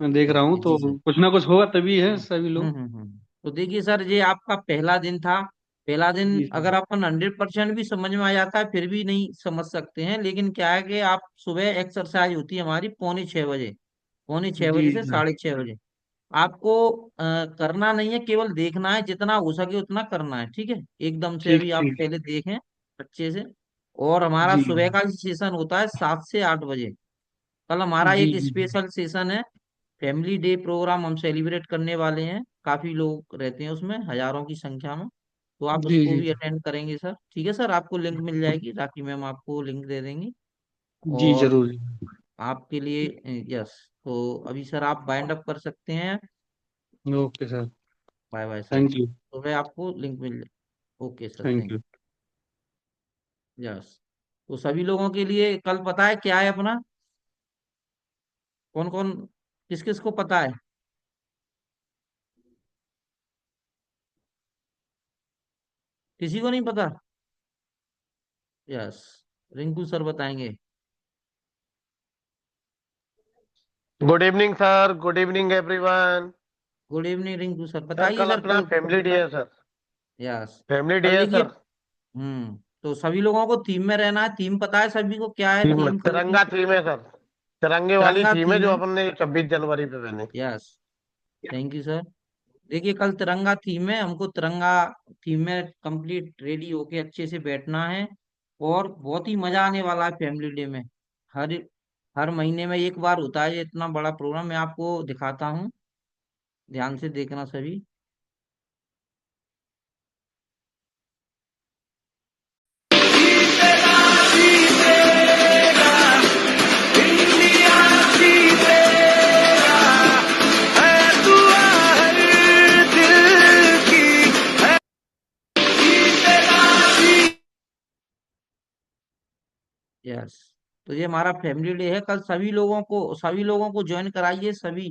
मैं देख रहा हूँ ओके तो जी सर। कुछ ना कुछ होगा, तभी है सभी लोग। तो देखिए सर, ये आपका पहला दिन था। पहला दिन जी अगर सर। अपन 100% भी समझ में आ जाता है फिर भी नहीं समझ सकते हैं, लेकिन क्या है कि आप सुबह एक्सरसाइज होती है हमारी पौने 6 बजे, जी से सर। 6:30 बजे। आपको करना नहीं है, केवल देखना है, जितना हो सके उतना करना है, ठीक है? एकदम से ठीक अभी आप ठीक। पहले देखें अच्छे से। और हमारा जी सुबह का सेशन होता है 7 से 8 बजे। कल हमारा जी एक जी। स्पेशल सेशन है, फैमिली डे प्रोग्राम हम सेलिब्रेट करने वाले हैं। काफी लोग रहते हैं उसमें, हजारों की संख्या में। तो आप जी उसको जी भी अटेंड करेंगे सर, ठीक है सर? आपको लिंक मिल जाएगी, राखी मैम आपको लिंक दे देंगी। जी और जरूर। आपके लिए यस। तो अभी सर आप बाइंड अप कर सकते हैं। Okay sir. Bye bye sir. Thank you. तो मैं आपको लिंक मिल जाए। Okay sir, thank thank you. Yes. तो सभी लोगों के लिए कल पता है क्या है अपना? कौन कौन, किस किस को पता है? किसी को नहीं पता? यस, रिंकू सर बताएंगे। Good evening sir, good evening everyone. Good evening Rinku sir, sir बताइए कल सर अपना कल। फैमिली डे है सर। यस। फैमिली कल डे है देखिए। सर। तो सभी लोगों को थीम में रहना है। थीम पता है सभी को क्या है थीम थीम कल की? तिरंगा थीम है सर। तिरंगे वाली तिरंगा थीम है थीम जो है। अपन ने 26 जनवरी पे पहनी। Yes, thank you sir. देखिए कल तिरंगा थीम है, हमको तिरंगा थीम में कंप्लीट रेडी होके अच्छे से बैठना है। और बहुत ही मजा आने वाला है फैमिली डे में। हर हर महीने में एक बार होता है ये इतना बड़ा प्रोग्राम, मैं आपको दिखाता हूँ, ध्यान से देखना सभी। यस। तो ये हमारा फैमिली डे है कल। सभी लोगों को ज्वाइन कराइए, सभी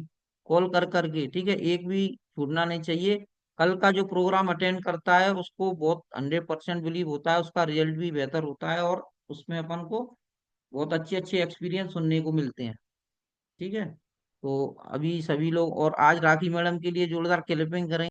कॉल कर करके, ठीक है? एक भी छूटना नहीं चाहिए। कल का जो प्रोग्राम अटेंड करता है उसको बहुत 100% बिलीव होता है, उसका रिजल्ट भी बेहतर होता है, और उसमें अपन को बहुत अच्छे अच्छे एक्सपीरियंस सुनने को मिलते हैं, ठीक है? तो अभी सभी लोग, और आज राखी मैडम के लिए जोरदार क्लैपिंग करें।